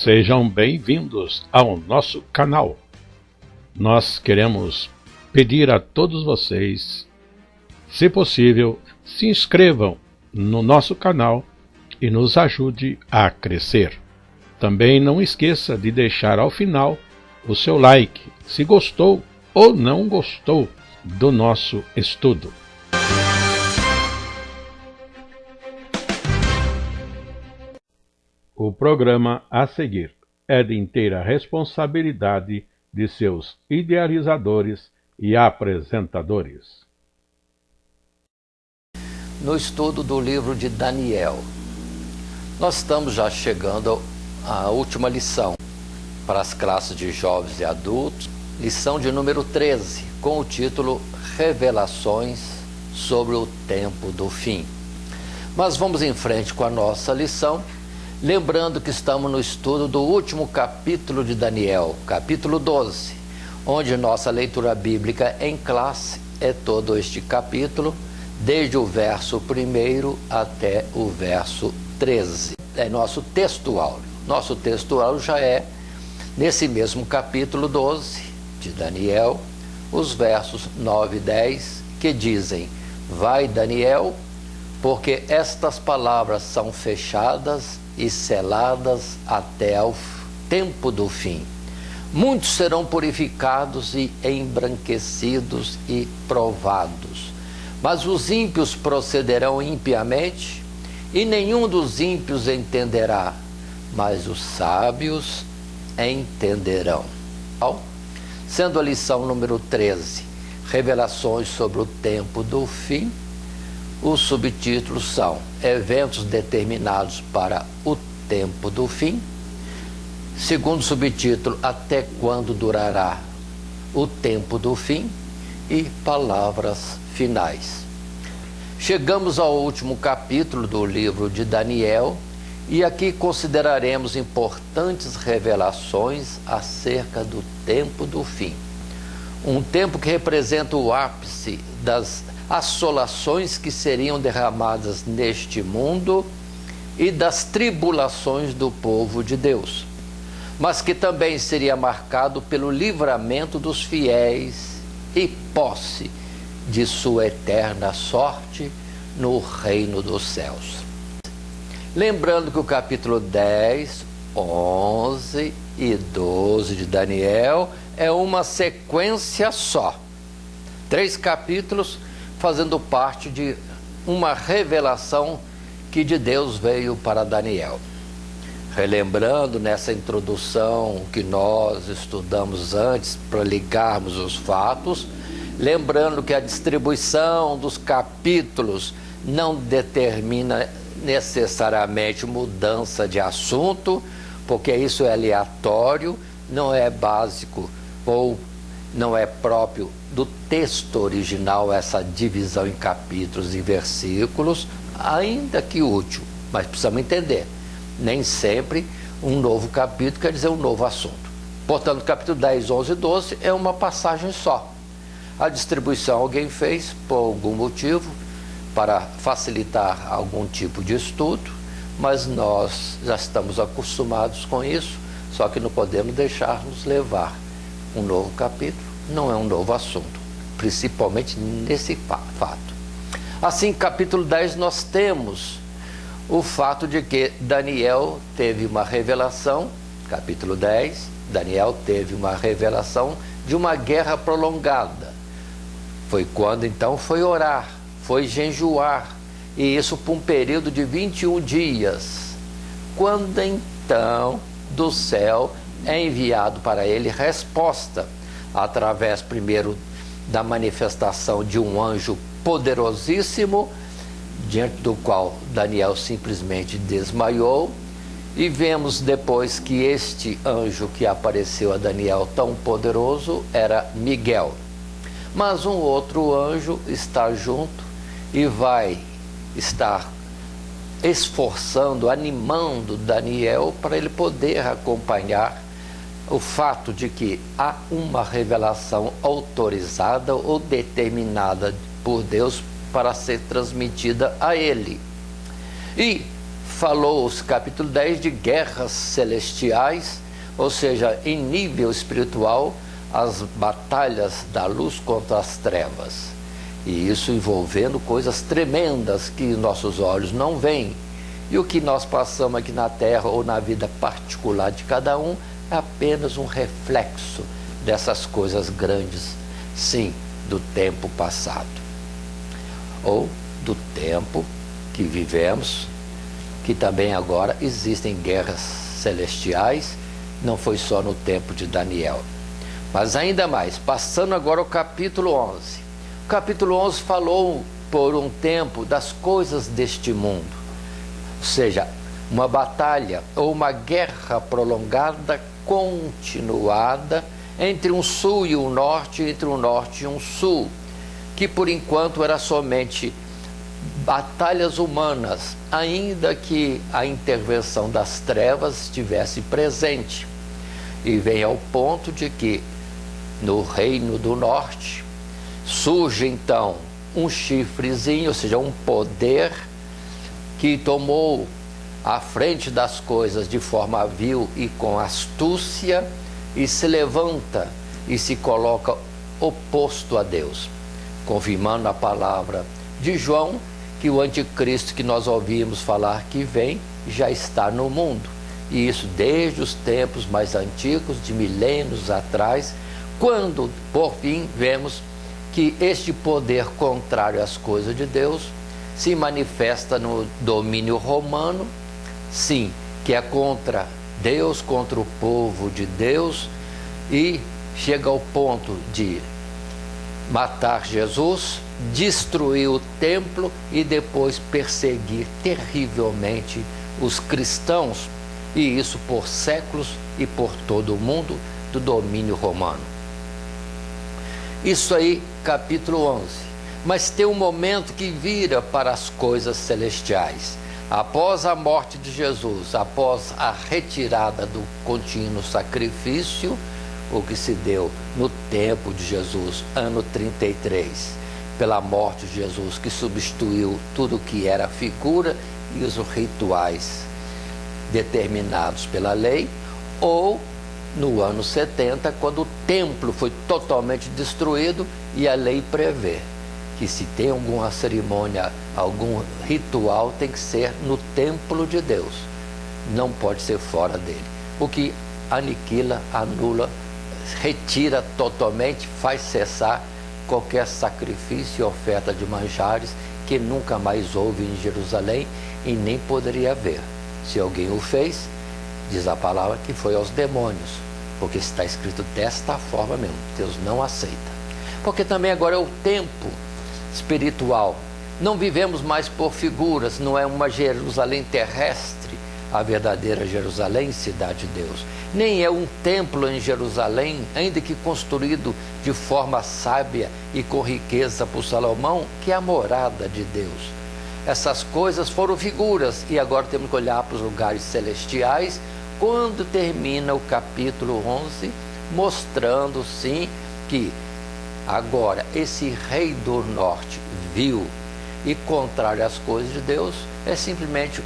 Sejam bem-vindos ao nosso canal. Nós queremos pedir a todos vocês, se possível, se inscrevam no nosso canal e nos ajude a crescer. Também não esqueça de deixar ao final o seu like, se gostou ou não gostou do nosso estudo. O programa a seguir é de inteira responsabilidade de seus idealizadores e apresentadores. No estudo do livro de Daniel, nós estamos já chegando à última lição para as classes de jovens e adultos, lição de número 13, com o título Revelações sobre o Tempo do Fim. Mas vamos em frente com a nossa lição, lembrando que estamos no estudo do último capítulo de Daniel, capítulo 12, onde nossa leitura bíblica em classe é todo este capítulo, desde o verso 1 até o verso 13. É nosso texto áureo. Nosso texto áureo já é, nesse mesmo capítulo 12 de Daniel, os versos 9 e 10, que dizem: Vai, Daniel, porque estas palavras são fechadas e seladas até ao tempo do fim. Muitos serão purificados e embranquecidos e provados. Mas os ímpios procederão impiamente, e nenhum dos ímpios entenderá, mas os sábios entenderão. Sendo a lição número 13, Revelações sobre o Tempo do Fim, os subtítulos são Eventos determinados para o tempo do fim. Segundo subtítulo, Até quando durará o tempo do fim? E Palavras finais. Chegamos ao último capítulo do livro de Daniel e aqui consideraremos importantes revelações acerca do tempo do fim. Um tempo que representa o ápice das assolações que seriam derramadas neste mundo e das tribulações do povo de Deus, mas que também seria marcado pelo livramento dos fiéis e posse de sua eterna sorte no reino dos céus. Lembrando que o capítulo 10, 11 e 12 de Daniel é uma sequência só. 3 capítulos fazendo parte de uma revelação que de Deus veio para Daniel. Relembrando nessa introdução que nós estudamos antes para ligarmos os fatos, lembrando que a distribuição dos capítulos não determina necessariamente mudança de assunto, porque isso é aleatório, não é básico ou não é próprio do texto original essa divisão em capítulos e versículos, ainda que útil, mas precisamos entender, nem sempre um novo capítulo quer dizer um novo assunto. Portanto, capítulo 10, 11 e 12 é uma passagem só. A distribuição alguém fez por algum motivo, para facilitar algum tipo de estudo, mas nós já estamos acostumados com isso, só que não podemos deixar-nos levar. Um novo capítulo não é um novo assunto, principalmente nesse fato. Assim, capítulo 10 nós temos o fato de que Daniel teve uma revelação, capítulo 10, Daniel teve uma revelação de uma guerra prolongada. Foi quando então foi orar, foi jejuar, e isso por um período de 21 dias. Quando então do céu é enviado para ele resposta, através primeiro da manifestação de um anjo poderosíssimo, diante do qual Daniel simplesmente desmaiou, e vemos depois que este anjo que apareceu a Daniel tão poderoso era Miguel. Mas um outro anjo está junto e vai estar esforçando, animando Daniel para ele poder acompanhar o fato de que há uma revelação autorizada ou determinada por Deus para ser transmitida a ele. E falou, capítulo 10, de guerras celestiais, ou seja, em nível espiritual, as batalhas da luz contra as trevas. E isso envolvendo coisas tremendas que nossos olhos não veem. E o que nós passamos aqui na terra ou na vida particular de cada um é apenas um reflexo dessas coisas grandes, sim, do tempo passado. Ou do tempo que vivemos, que também agora existem guerras celestiais, não foi só no tempo de Daniel. Mas ainda mais, passando agora ao capítulo 11. O capítulo 11 falou por um tempo das coisas deste mundo. Ou seja, uma batalha ou uma guerra prolongada, continuada, entre um sul e um norte, entre um norte e um sul, que por enquanto era somente batalhas humanas, ainda que a intervenção das trevas estivesse presente. E vem ao ponto de que no reino do norte surge então um chifrezinho, ou seja, um poder que tomou a frente das coisas de forma vil e com astúcia, e se levanta e se coloca oposto a Deus, confirmando a palavra de João, que o anticristo que nós ouvimos falar que vem, já está no mundo. E isso desde os tempos mais antigos, de milênios atrás, quando, por fim, vemos que este poder contrário às coisas de Deus se manifesta no domínio romano, sim, que é contra Deus, contra o povo de Deus, e chega ao ponto de matar Jesus, destruir o templo e depois perseguir terrivelmente os cristãos, e isso por séculos e por todo o mundo do domínio romano. Isso aí, capítulo 11. Mas tem um momento que vira para as coisas celestiais. Após a morte de Jesus, após a retirada do contínuo sacrifício, o que se deu no tempo de Jesus, ano 33, pela morte de Jesus, que substituiu tudo que era figura e os rituais determinados pela lei, ou no ano 70, quando o templo foi totalmente destruído e a lei prevê que se tem alguma cerimônia, algum ritual, tem que ser no templo de Deus, não pode ser fora dele, o que aniquila, anula, retira totalmente, faz cessar qualquer sacrifício e oferta de manjares que nunca mais houve em Jerusalém e nem poderia haver. Se alguém o fez, diz a palavra que foi aos demônios, porque está escrito desta forma mesmo, Deus não aceita. Porque também agora é o tempo espiritual, não vivemos mais por figuras, não é uma Jerusalém terrestre, a verdadeira Jerusalém, cidade de Deus, nem é um templo em Jerusalém, ainda que construído de forma sábia e com riqueza por Salomão, que é a morada de Deus. Essas coisas foram figuras, e agora temos que olhar para os lugares celestiais, quando termina o capítulo 11, mostrando sim que agora esse rei do norte vil e contrário às coisas de Deus é simplesmente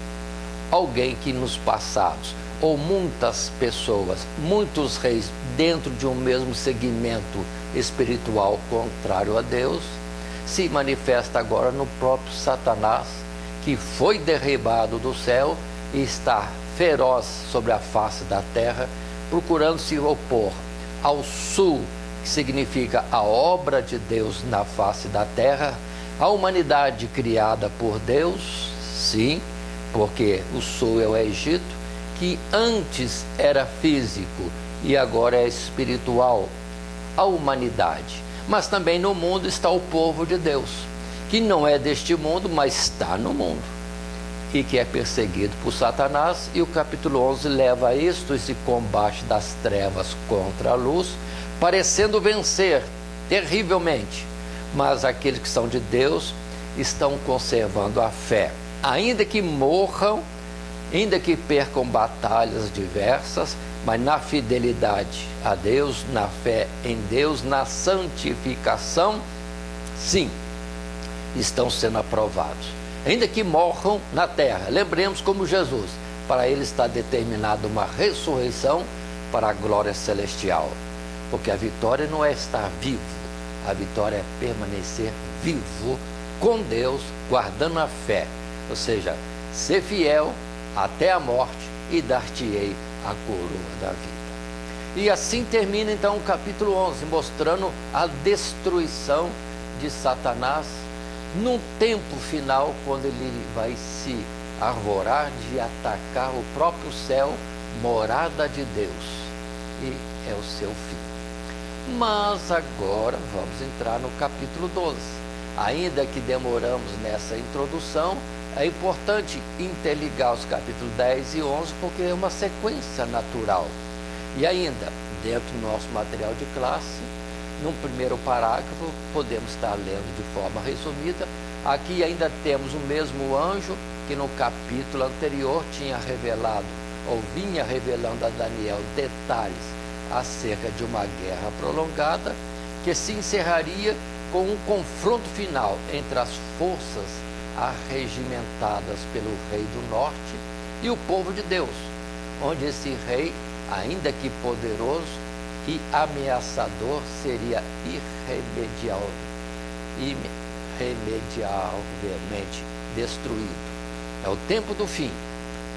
alguém que nos passados, ou muitas pessoas, muitos reis dentro de um mesmo segmento espiritual contrário a Deus, se manifesta agora no próprio Satanás, que foi derribado do céu e está feroz sobre a face da terra, procurando se opor ao sul, que significa a obra de Deus na face da terra, a humanidade criada por Deus, sim, porque o sul é o Egito, que antes era físico e agora é espiritual, a humanidade. Mas também no mundo está o povo de Deus, que não é deste mundo, mas está no mundo, e que é perseguido por Satanás. E o capítulo 11 leva a isto, esse combate das trevas contra a luz, parecendo vencer terrivelmente, mas aqueles que são de Deus estão conservando a fé, ainda que morram, ainda que percam batalhas diversas, mas na fidelidade a Deus, na fé em Deus, na santificação, sim, estão sendo aprovados. ainda que morram na terra. Lembremos como Jesus, para ele está determinada uma ressurreição para a glória celestial, porque a vitória não é estar vivo, a vitória é permanecer vivo com Deus, guardando a fé, ou seja, ser fiel até a morte e dar-te-ei a coroa da vida. E assim termina então o capítulo 11, mostrando a destruição de Satanás num tempo final, quando ele vai se arvorar de atacar o próprio céu, morada de Deus, e é o seu fim. Mas agora vamos entrar no capítulo 12. Ainda que demoramos nessa introdução, é importante interligar os capítulos 10 e 11, porque é uma sequência natural. E ainda, dentro do nosso material de classe, no primeiro parágrafo, podemos estar lendo de forma resumida. Aqui ainda temos o mesmo anjo que no capítulo anterior tinha revelado, ou vinha revelando a Daniel detalhes acerca de uma guerra prolongada, que se encerraria com um confronto final entre as forças arregimentadas pelo rei do norte e o povo de Deus, onde esse rei, ainda que poderoso e ameaçador, seria irremediavelmente destruído. É o tempo do fim,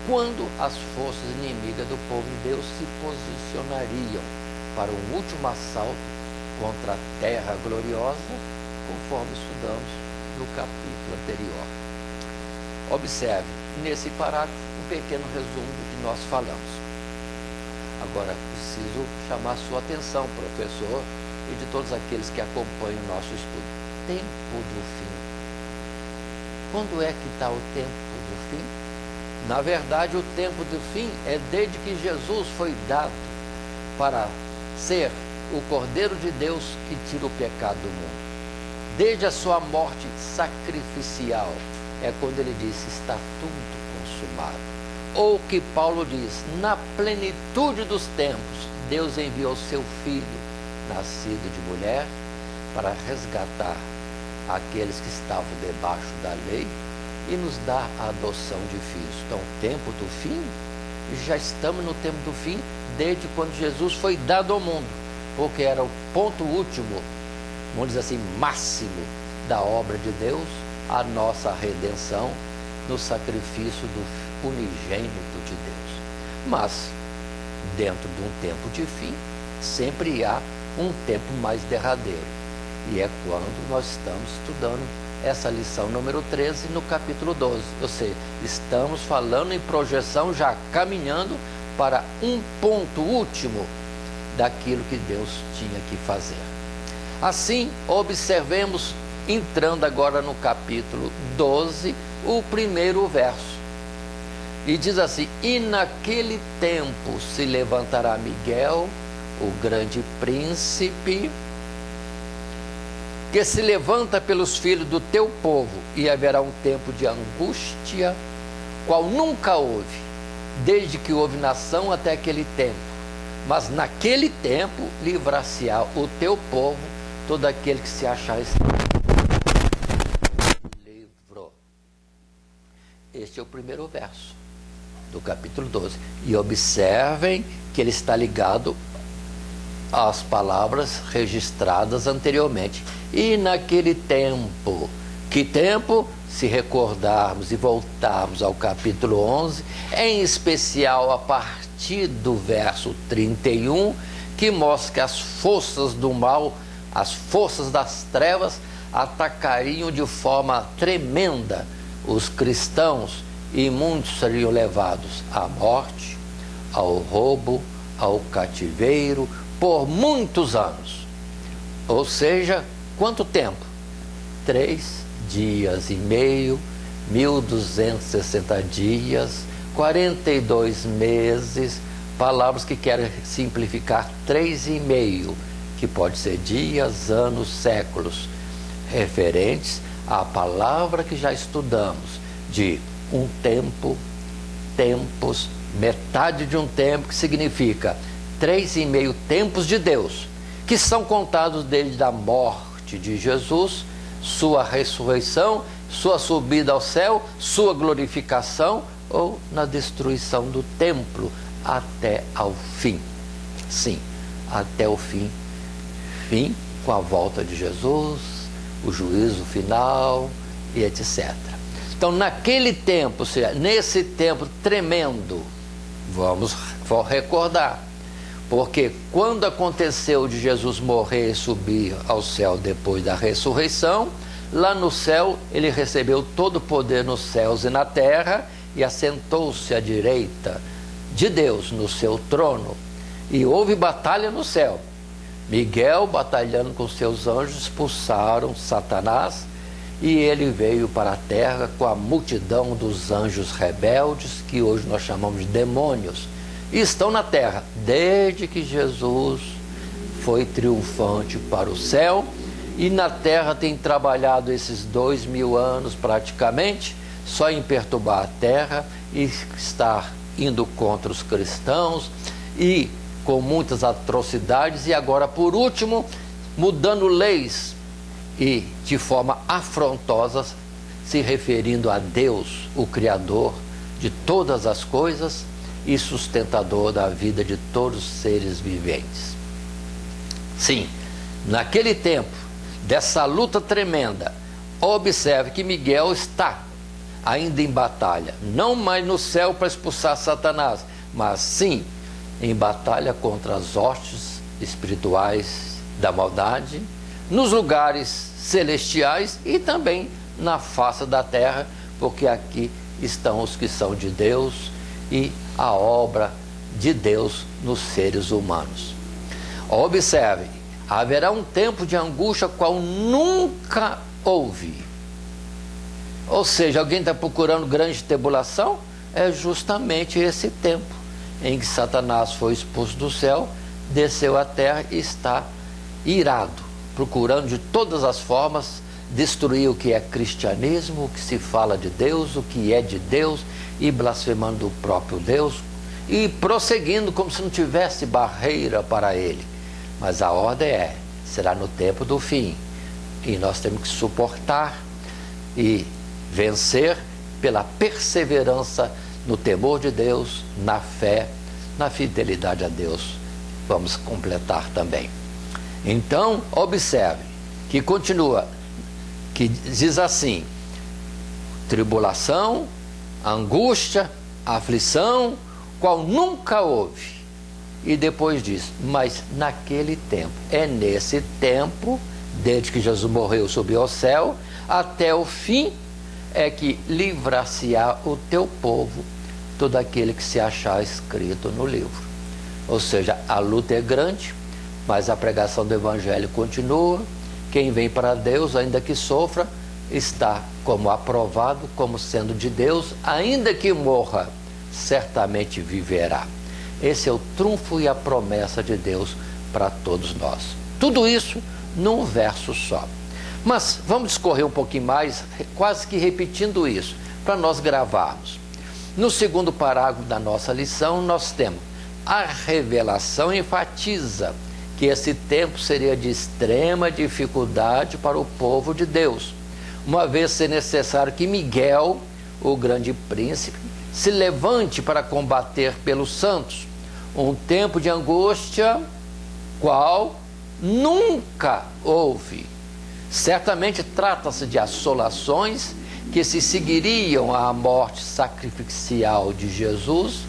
quando as forças inimigas do povo de Deus se posicionariam para um último assalto contra a terra gloriosa, conforme estudamos no capítulo anterior. Observe, nesse parágrafo, um pequeno resumo do que nós falamos. Agora, preciso chamar a sua atenção, professor, e de todos aqueles que acompanham o nosso estudo. Tempo do fim. Quando é que está o tempo do fim? Na verdade, o tempo do fim é desde que Jesus foi dado para ser o Cordeiro de Deus que tira o pecado do mundo. Desde a sua morte sacrificial, é quando ele disse, está tudo consumado. Ou que Paulo diz, na plenitude dos tempos, Deus enviou seu Filho, nascido de mulher, para resgatar aqueles que estavam debaixo da lei e nos dar a adoção de filhos. Então, tempo do fim, já estamos no tempo do fim, desde quando Jesus foi dado ao mundo, porque era o ponto último, vamos dizer assim, máximo da obra de Deus, a nossa redenção no sacrifício do unigênito de Deus. Mas, dentro de um tempo de fim, sempre há um tempo mais derradeiro. E é quando nós estamos estudando essa lição número 13 no capítulo 12. Ou seja, estamos falando em projeção, já caminhando para um ponto último daquilo que Deus tinha que fazer. Assim, observemos, entrando agora no capítulo 12, o primeiro verso. E diz assim, e naquele tempo se levantará Miguel, o grande príncipe, que se levanta pelos filhos do teu povo, e haverá um tempo de angústia, qual nunca houve, desde que houve nação até aquele tempo. Mas naquele tempo livrar-se-á o teu povo, todo aquele que se achar livrou. Este é o primeiro verso do capítulo 12. E observem que ele está ligado às palavras registradas anteriormente. E naquele tempo, que tempo? Se recordarmos e voltarmos ao capítulo 11, em especial a partir do verso 31, que mostra que as forças do mal, as forças das trevas, atacariam de forma tremenda os cristãos, e muitos seriam levados à morte, ao roubo, ao cativeiro, por muitos anos. Ou seja, quanto tempo? 3 dias e meio, 1260 dias, 42 meses, palavras que querem simplificar 3,5, que pode ser dias, anos, séculos, referentes à palavra que já estudamos, de um tempo, tempos, metade de um tempo, que significa 3,5 tempos de Deus, que são contados desde a morte de Jesus, sua ressurreição, sua subida ao céu, sua glorificação ou na destruição do templo até ao fim. Sim, até o fim. Fim com a volta de Jesus, o juízo final e etc. Então, naquele tempo, ou seja, nesse tempo tremendo, vamos recordar, porque quando aconteceu de Jesus morrer e subir ao céu depois da ressurreição, lá no céu ele recebeu todo o poder nos céus e na terra e assentou-se à direita de Deus no seu trono. E houve batalha no céu. Miguel, batalhando com seus anjos, expulsaram Satanás e ele veio para a terra com a multidão dos anjos rebeldes, que hoje nós chamamos de demônios, e estão na terra desde que Jesus foi triunfante para o céu, e na terra tem trabalhado esses 2000 anos praticamente só em perturbar a terra e estar indo contra os cristãos e com muitas atrocidades, e agora por último mudando leis e de forma afrontosa, se referindo a Deus, o Criador de todas as coisas e sustentador da vida de todos os seres viventes. Sim, naquele tempo dessa luta tremenda, observe que Miguel está ainda em batalha, não mais no céu para expulsar Satanás, mas sim em batalha contra as hostes espirituais da maldade, nos lugares celestiais e também na face da terra, porque aqui estão os que são de Deus e a obra de Deus nos seres humanos. Observe, haverá um tempo de angústia qual nunca houve. Ou seja, alguém está procurando grande tribulação? É justamente esse tempo em que Satanás foi expulso do céu, desceu à terra e está irado, procurando de todas as formas destruir o que é cristianismo, o que se fala de Deus, o que é de Deus, e blasfemando o próprio Deus e prosseguindo como se não tivesse barreira para ele. Mas a ordem será no tempo do fim, e nós temos que suportar e vencer pela perseverança no temor de Deus, na fé, na fidelidade a Deus. Vamos completar também. Então, observe que continua, que diz assim: tribulação, angústia, aflição, qual nunca houve. E depois diz, mas naquele tempo, é nesse tempo, desde que Jesus morreu, subiu ao céu, até o fim, é que livrar-se-á o teu povo, todo aquele que se achar escrito no livro. Ou seja, a luta é grande, mas a pregação do Evangelho continua. Quem vem para Deus, ainda que sofra, está como aprovado, como sendo de Deus, ainda que morra, certamente viverá. Esse é o trunfo e a promessa de Deus para todos nós. Tudo isso num verso só. Mas vamos discorrer um pouquinho mais, quase que repetindo isso, para nós gravarmos. No segundo parágrafo da nossa lição, nós temos: a revelação enfatiza que esse tempo seria de extrema dificuldade para o povo de Deus, uma vez ser necessário que Miguel, o grande príncipe, se levante para combater pelos santos. Um tempo de angústia, qual nunca houve. Certamente trata-se de assolações que se seguiriam à morte sacrificial de Jesus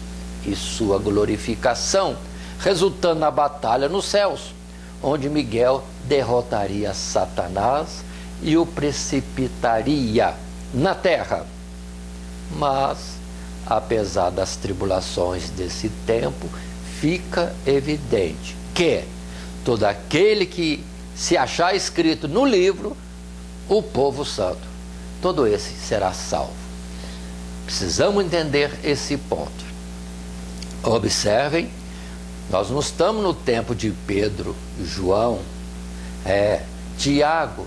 e sua glorificação, resultando na batalha nos céus, onde Miguel derrotaria Satanás e o precipitaria na terra. Mas, apesar das tribulações desse tempo, fica evidente que todo aquele que se achar escrito no livro, o povo santo, todo esse será salvo. Precisamos entender esse ponto. Observem, nós não estamos no tempo de Pedro, João, Tiago,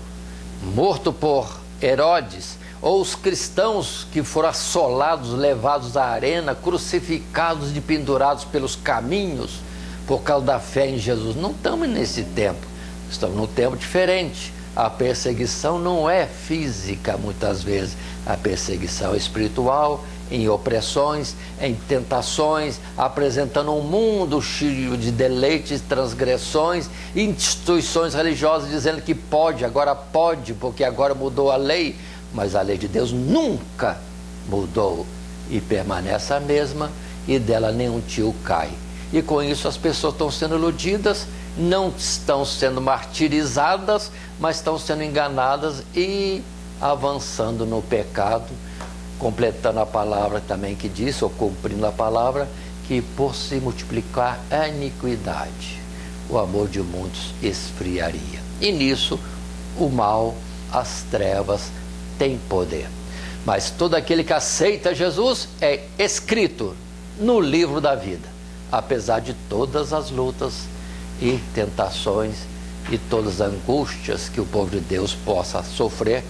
morto por Herodes, ou os cristãos que foram assolados, levados à arena, crucificados e pendurados pelos caminhos por causa da fé em Jesus. Não estamos nesse tempo, estamos num tempo diferente, A perseguição não é física, muitas vezes. A perseguição é espiritual, em opressões, em tentações, apresentando um mundo cheio de deleites, transgressões, instituições religiosas dizendo que pode, porque agora mudou a lei, mas a lei de Deus nunca mudou e permanece a mesma, e dela nenhum tio cai. E com isso as pessoas estão sendo iludidas, não estão sendo martirizadas, mas estão sendo enganadas e avançando no pecado, completando a palavra também que diz, ou cumprindo a palavra, que por se multiplicar a iniquidade, o amor de muitos esfriaria. E nisso o mal, as trevas, têm poder. Mas todo aquele que aceita Jesus é escrito no livro da vida, apesar de todas as lutas e tentações e todas as angústias que o povo de Deus possa sofrer,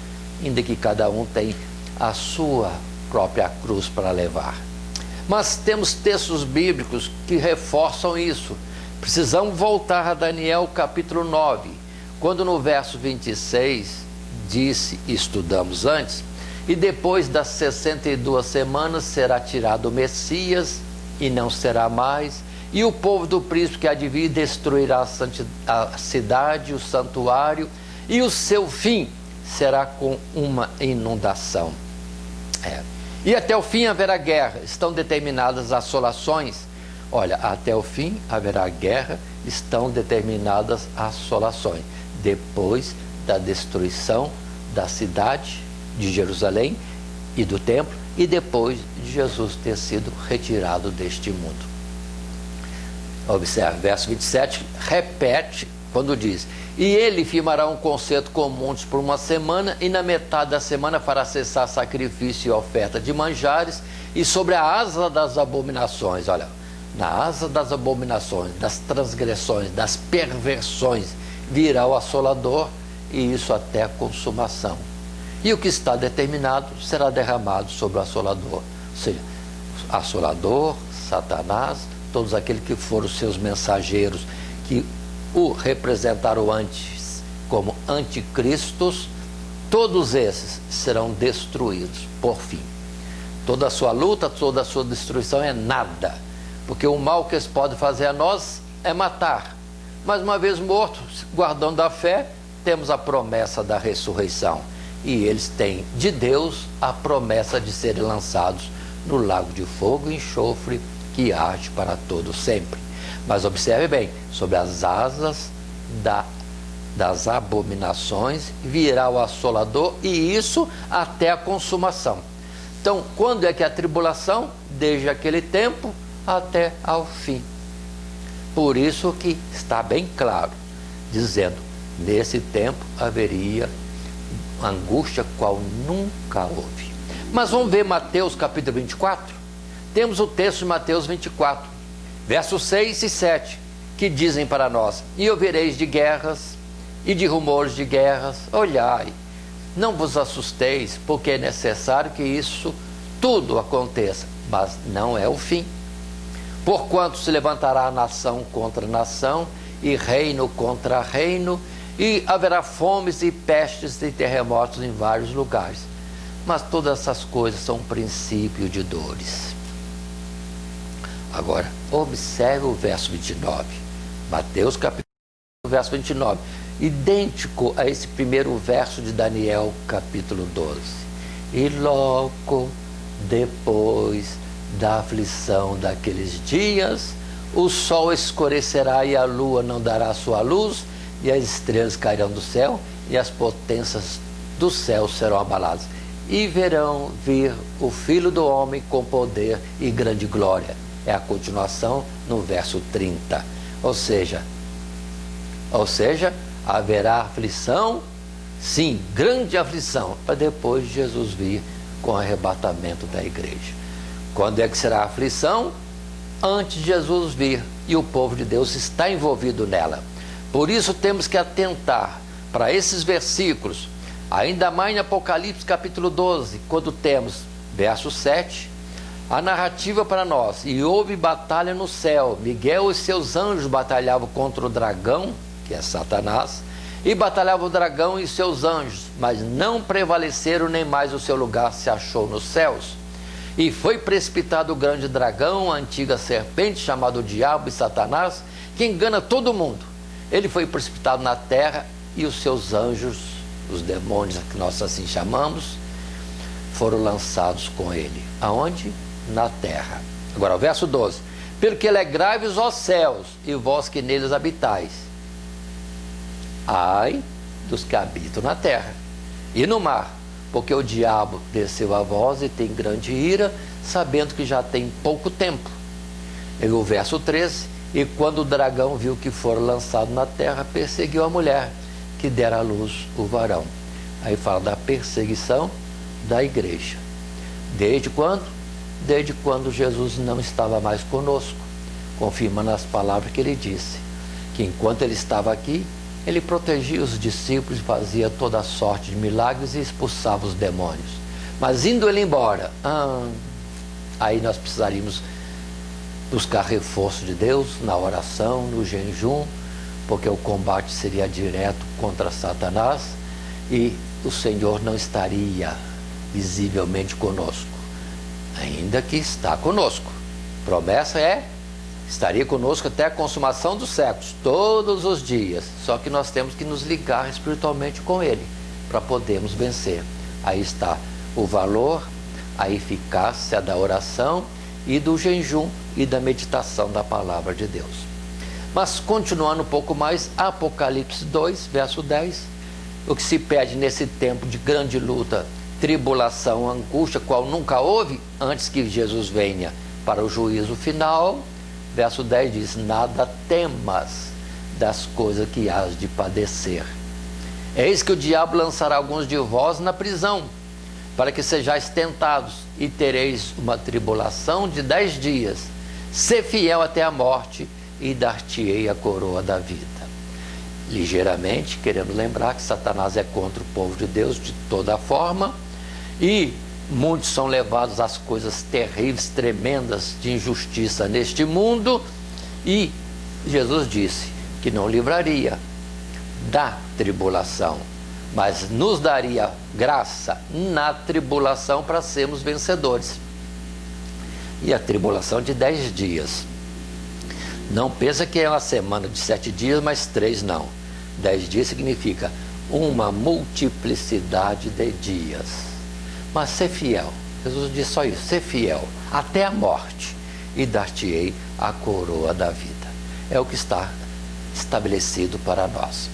ainda que cada um tem a sua própria cruz para levar. Mas temos textos bíblicos que reforçam isso. Precisamos voltar a Daniel capítulo 9, quando no verso 26 disse, estudamos antes, e depois das 62 semanas será tirado o Messias e não será mais, e o povo do príncipe que há de vir destruirá a cidade, o santuário, e o seu fim será com uma inundação. E até o fim haverá guerra, estão determinadas assolações. Olha, até o fim haverá guerra, estão determinadas assolações. Depois da destruição da cidade de Jerusalém e do templo, e depois de Jesus ter sido retirado deste mundo. Observe, verso 27, repete quando diz, e ele firmará um concerto com muitos por uma semana, e na metade da semana fará cessar sacrifício e oferta de manjares, e sobre a asa das abominações, olha, na asa das abominações, das transgressões, das perversões, virá o assolador, e isso até a consumação. E o que está determinado será derramado sobre o assolador. Ou seja, assolador, Satanás, todos aqueles que foram seus mensageiros, que o representaram antes como anticristos, todos esses serão destruídos por fim. Toda a sua luta, toda a sua destruição é nada, porque o mal que eles podem fazer a nós é matar. Mas uma vez mortos, guardando a fé, temos a promessa da ressurreição. E eles têm de Deus a promessa de serem lançados no lago de fogo e enxofre que arde para todo sempre. Mas observe bem, sobre as asas das abominações virá o assolador, e isso até a consumação. Então, quando é que a tribulação? Desde aquele tempo até ao fim. Por isso que está bem claro, dizendo, nesse tempo haveria angústia qual nunca houve. Mas vamos ver Mateus capítulo 24? Temos o texto de Mateus 24, versos 6 e 7, que dizem para nós, e ouvireis de guerras e de rumores de guerras, olhai, não vos assusteis, porque é necessário que isso tudo aconteça, mas não é o fim. Porquanto se levantará nação contra nação, e reino contra reino, e haverá fomes e pestes e terremotos em vários lugares. Mas todas essas coisas são um princípio de dores. Agora, observe o verso 29. Mateus capítulo verso 29. Idêntico a esse primeiro verso de Daniel capítulo 12. E logo depois da aflição daqueles dias, o sol escurecerá e a lua não dará sua luz, e as estrelas cairão do céu, e as potências do céu serão abaladas. E verão vir o Filho do Homem com poder e grande glória. É a continuação no verso 30. Ou seja, haverá aflição, sim, grande aflição, para depois de Jesus vir com o arrebatamento da igreja. Quando é que será a aflição? Antes de Jesus vir, e o povo de Deus está envolvido nela. Por isso temos que atentar para esses versículos, ainda mais em Apocalipse capítulo 12, quando temos, verso 7, a narrativa para nós, e houve batalha no céu, Miguel e seus anjos batalhavam contra o dragão, que é Satanás, E batalhava o dragão e seus anjos, mas não prevaleceram, nem mais o seu lugar se achou nos céus. E foi precipitado o grande dragão, a antiga serpente, chamado Diabo e Satanás, que engana todo mundo. Ele foi precipitado na terra e os seus anjos, os demônios que nós assim chamamos, foram lançados com ele. Aonde? Na terra. Agora o verso 12. Pelo que alegrai-vos, ó céus, e vós que neles habitais. Ai dos que habitam na terra e no mar, porque o diabo desceu a vós e tem grande ira, sabendo que já tem pouco tempo. E o verso 13. E quando o dragão viu que fora lançado na terra, perseguiu a mulher, que dera à luz o varão. Aí fala da perseguição da igreja. Desde quando? Desde quando Jesus não estava mais conosco, confirmando as palavras que ele disse, que enquanto ele estava aqui, ele protegia os discípulos, fazia toda sorte de milagres e expulsava os demônios. Mas indo ele embora, aí nós precisaríamos buscar reforço de Deus na oração, no jejum, porque o combate seria direto contra Satanás e o Senhor não estaria visivelmente conosco, ainda que está conosco. Promessa é: estaria conosco até a consumação dos séculos, todos os dias. Só que nós temos que nos ligar espiritualmente com Ele para podermos vencer. Aí está o valor, a eficácia da oração e do jejum e da meditação da palavra de Deus. Mas continuando um pouco mais, Apocalipse 2, verso 10, o que se pede nesse tempo de grande luta, tribulação, angústia, qual nunca houve antes que Jesus venha para o juízo final. Verso 10 diz: nada temas das coisas que hás de padecer. Eis que o diabo lançará alguns de vós na prisão, para que sejais tentados, e tereis uma tribulação de 10 dias. Sê fiel até a morte, e dar-te-ei a coroa da vida. Ligeiramente, querendo lembrar que Satanás é contra o povo de Deus de toda forma, e muitos são levados às coisas terríveis, tremendas de injustiça neste mundo, e Jesus disse que não livraria da tribulação, mas nos daria graça na tribulação para sermos vencedores. E a tribulação de 10 dias. Não pensa que é uma semana de 7 dias, mas 3 não. 10 dias significa uma multiplicidade de dias. Mas ser fiel, Jesus disse só isso: ser fiel até a morte, e dar-te-ei a coroa da vida. É o que está estabelecido para nós.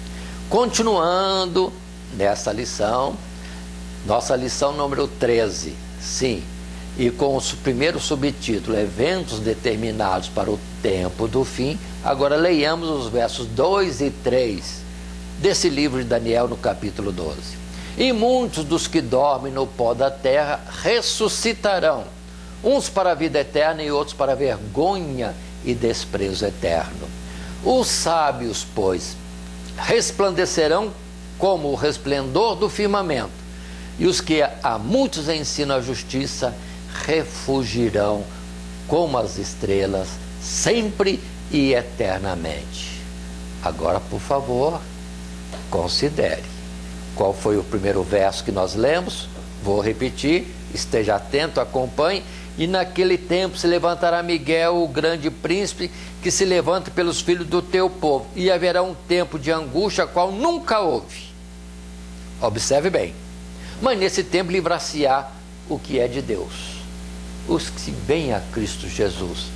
Continuando nessa lição, nossa lição número 13, sim, e com o primeiro subtítulo, eventos determinados para o tempo do fim. Agora leiamos os versos 2 e 3 desse livro de Daniel, no capítulo 12. E muitos dos que dormem no pó da terra ressuscitarão, uns para a vida eterna e outros para a vergonha e desprezo eterno. Os sábios, pois, resplandecerão como o resplendor do firmamento, e os que a muitos ensinam a justiça refugirão como as estrelas, sempre e eternamente. Agora, por favor, considere. Qual foi o primeiro verso que nós lemos? Vou repetir, esteja atento, acompanhe. E naquele tempo se levantará Miguel, o grande príncipe, que se levanta pelos filhos do teu povo, e haverá um tempo de angústia, qual nunca houve. Observe bem. Mas nesse tempo livrar-se-á o que é de Deus, os que vêm a Cristo Jesus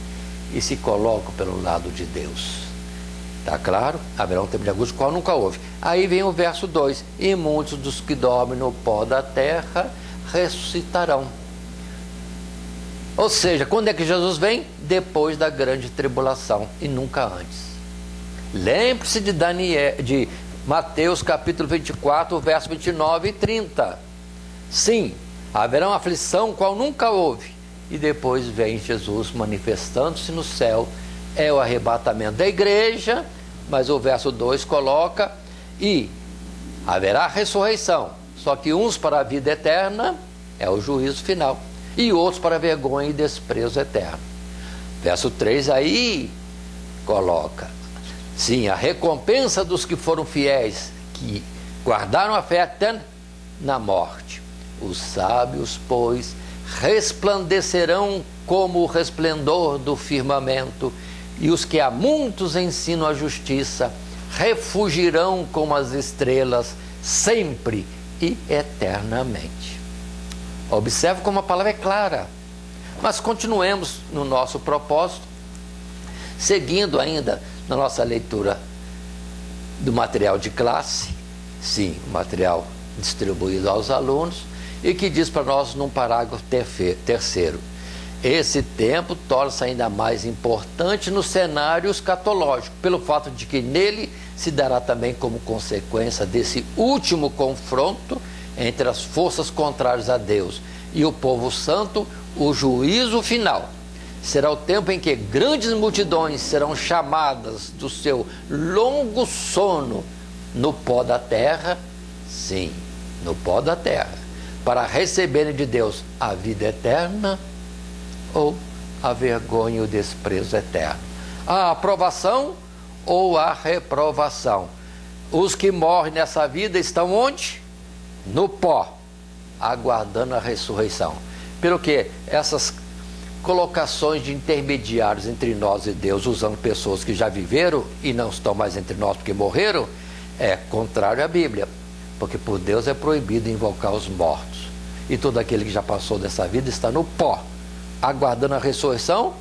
e se colocam pelo lado de Deus. Está claro? Haverá um tempo de angústia, qual nunca houve. Aí vem o verso 2: e muitos dos que dormem no pó da terra ressuscitarão. Ou seja, quando é que Jesus vem? Depois da grande tribulação, e nunca antes. Lembre-se de Mateus capítulo 24, verso 29 e 30. Sim, haverá uma aflição qual nunca houve, e depois vem Jesus manifestando-se no céu. É o arrebatamento da igreja, mas o verso 2 coloca: e haverá ressurreição, só que uns para a vida eterna, é o juízo final, e outros para vergonha e desprezo eterno. Verso 3 aí coloca: sim, a recompensa dos que foram fiéis, que guardaram a fé até na morte. Os sábios, pois, resplandecerão como o resplendor do firmamento, e os que a muitos ensinam a justiça refugirão como as estrelas, sempre e eternamente. Observe como a palavra é clara. Mas continuemos no nosso propósito, seguindo ainda na nossa leitura do material de classe, sim, material distribuído aos alunos, e que diz para nós num parágrafo terceiro: esse tempo torna-se ainda mais importante no cenário escatológico, pelo fato de que nele se dará também, como consequência desse último confronto entre as forças contrárias a Deus e o povo santo, o juízo final. Será o tempo em que grandes multidões serão chamadas do seu longo sono no pó da terra, sim, no pó da terra, para receberem de Deus a vida eterna ou a vergonha e o desprezo eterno, a aprovação ou a reprovação. Os que morrem nessa vida estão onde? No pó, aguardando a ressurreição. Pelo que essas colocações de intermediários entre nós e Deus, usando pessoas que já viveram e não estão mais entre nós porque morreram, é contrário à Bíblia, porque por Deus é proibido invocar os mortos, e todo aquele que já passou dessa vida está no pó, aguardando a ressurreição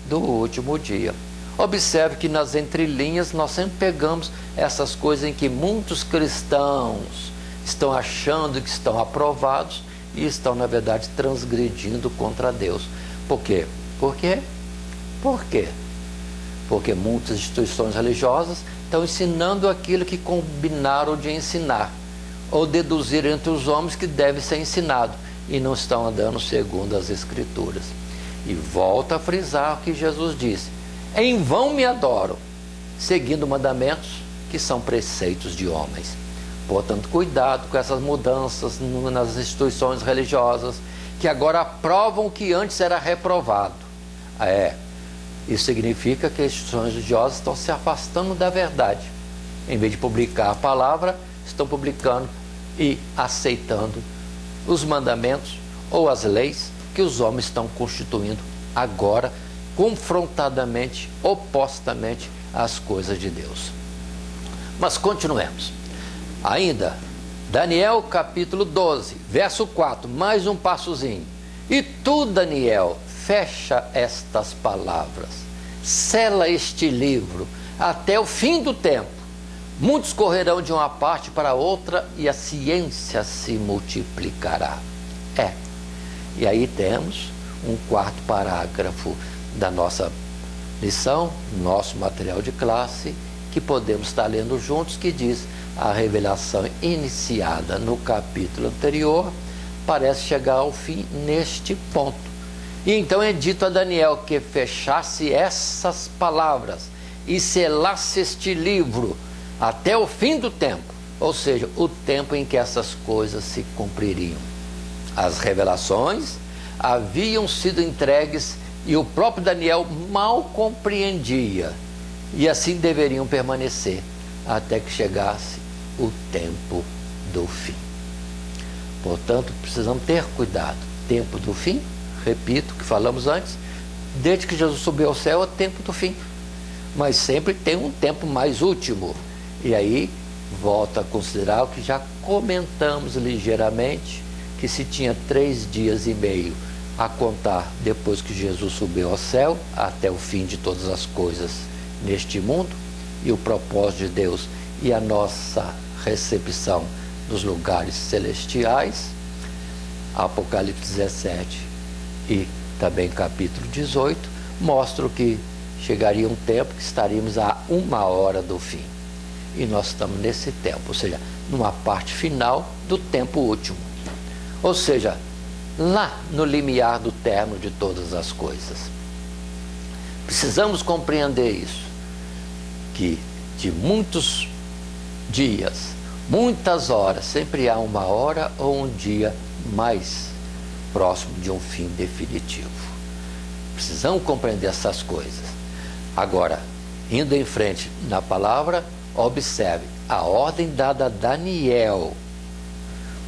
do último dia. Observe que nas entrelinhas nós sempre pegamos essas coisas em que muitos cristãos estão achando que estão aprovados e estão, na verdade, transgredindo contra Deus. Por quê? Por quê? Por quê? Porque muitas instituições religiosas estão ensinando aquilo que combinaram de ensinar, ou deduzir entre os homens que deve ser ensinado, e não estão andando segundo as Escrituras. E volta a frisar o que Jesus disse: em vão me adoram, seguindo mandamentos que são preceitos de homens. Portanto, cuidado com essas mudanças nas instituições religiosas, que agora aprovam o que antes era reprovado. Isso significa que as instituições religiosas estão se afastando da verdade. Em vez de publicar a palavra, estão publicando e aceitando os mandamentos ou as leis que os homens estão constituindo agora, confrontadamente, opostamente às coisas de Deus. Mas continuemos. Ainda, Daniel capítulo 12, verso 4, mais um passozinho. E tu, Daniel, fecha estas palavras, sela este livro até o fim do tempo. Muitos correrão de uma parte para outra e a ciência se multiplicará. E aí temos um quarto parágrafo da nossa lição, nosso material de classe, que podemos estar lendo juntos, que diz: a revelação iniciada no capítulo anterior parece chegar ao fim neste ponto. E então é dito a Daniel que fechasse essas palavras e selasse este livro até o fim do tempo, ou seja, o tempo em que essas coisas se cumpririam. As revelações haviam sido entregues e o próprio Daniel mal compreendia, e assim deveriam permanecer até que chegasse o tempo do fim. Portanto, precisamos ter cuidado. Tempo do fim, repito o que falamos antes, desde que Jesus subiu ao céu é o tempo do fim, mas sempre tem um tempo mais último. E aí volta a considerar o que já comentamos ligeiramente, que se tinha 3 dias e meio a contar depois que Jesus subiu ao céu até o fim de todas as coisas neste mundo, e o propósito de Deus e a nossa recepção nos lugares celestiais. Apocalipse 17 e também capítulo 18 mostram que chegaria um tempo que estaríamos a 1 hora do fim, e nós estamos nesse tempo, ou seja, numa parte final do tempo último, ou seja, lá no limiar do término de todas as coisas. Precisamos compreender isso, que de muitos dias, muitas horas, sempre há 1 hora ou um dia mais próximo de um fim definitivo. Precisamos compreender essas coisas. Agora, indo em frente na palavra, Observe, a ordem dada a Daniel,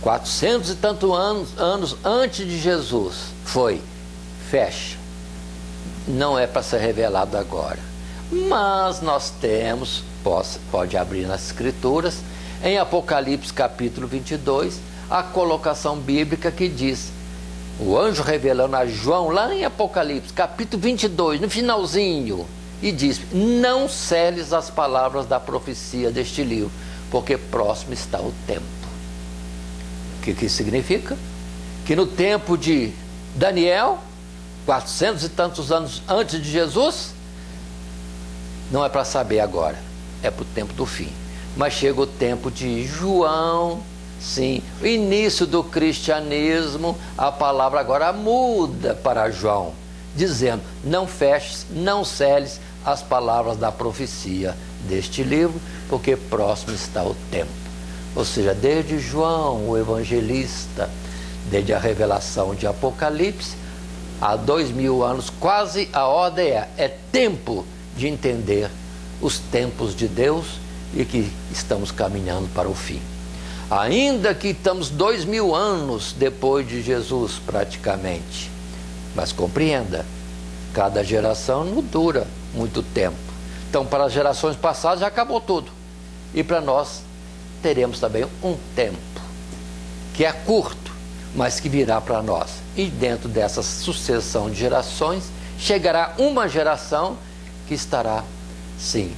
400 e tantos anos antes de Jesus, foi: fecha, não é para ser revelado agora. Mas nós temos, pode abrir nas Escrituras, em Apocalipse capítulo 22, a colocação bíblica que diz, o anjo revelando a João, lá em Apocalipse capítulo 22, no finalzinho, e diz: não seles as palavras da profecia deste livro, porque próximo está o tempo. O que significa? Que no tempo de Daniel, 400 e tantos anos antes de Jesus, não é para saber agora, é para o tempo do fim. Mas chega o tempo de João, sim, o início do cristianismo, a palavra agora muda para João, dizendo: não feches, não seles as palavras da profecia deste livro, porque próximo está o tempo. Ou seja, desde João, o evangelista, desde a revelação de Apocalipse, há 2000 anos, quase a ordem é tempo de entender os tempos de Deus e que estamos caminhando para o fim. Ainda que estamos 2000 anos depois de Jesus, praticamente. Mas compreenda, cada geração não dura muito tempo. Então, para as gerações passadas já acabou tudo. E para nós teremos também um tempo que é curto, mas que virá para nós. E dentro dessa sucessão de gerações, chegará uma geração que estará, sim,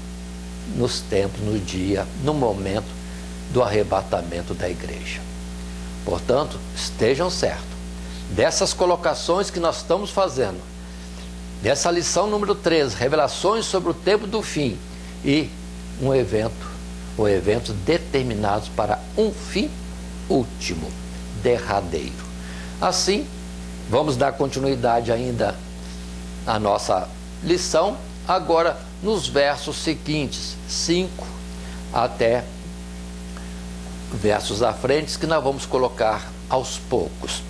nos tempos, no dia, no momento do arrebatamento da igreja. Portanto, estejam certos dessas colocações que nós estamos fazendo, dessa lição número 13, revelações sobre o tempo do fim, e um evento, ou eventos determinados para um fim último, derradeiro. Assim, vamos dar continuidade ainda à nossa lição, agora nos versos seguintes, 5 até versos à frente, que nós vamos colocar aos poucos,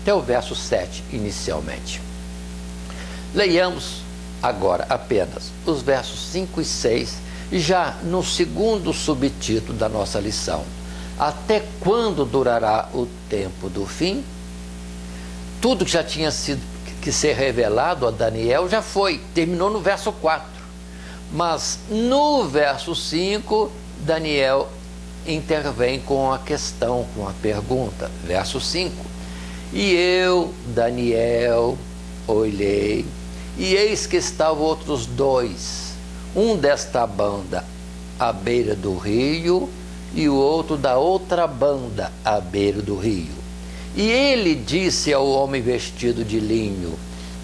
até o verso 7 inicialmente. Leiamos agora apenas os versos 5 e 6, já no segundo subtítulo da nossa lição: até quando durará o tempo do fim? Tudo que já tinha sido que ser revelado a Daniel já foi, terminou no verso 4. Mas no verso 5, Daniel intervém com a questão, com a pergunta. Verso 5: e eu, Daniel, olhei, e eis que estavam outros dois, um desta banda à beira do rio, e o outro da outra banda à beira do rio. E ele disse ao homem vestido de linho,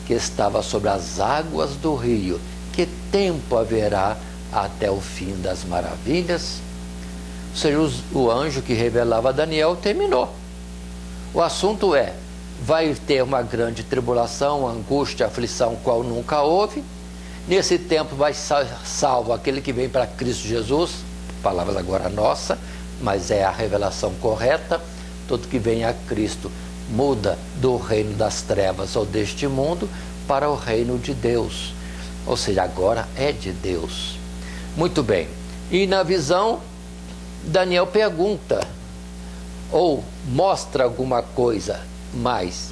que estava sobre as águas do rio: que tempo haverá até o fim das maravilhas? Ou seja, o anjo que revelava a Daniel terminou. O assunto é: vai ter uma grande tribulação, angústia, aflição, qual nunca houve. Nesse tempo vai ser salvo aquele que vem para Cristo Jesus, palavras agora nossa, mas é a revelação correta. Todo que vem a Cristo muda do reino das trevas ou deste mundo para o reino de Deus. Ou seja, agora é de Deus. Muito bem. E na visão, Daniel pergunta, ou mostra alguma coisa mais,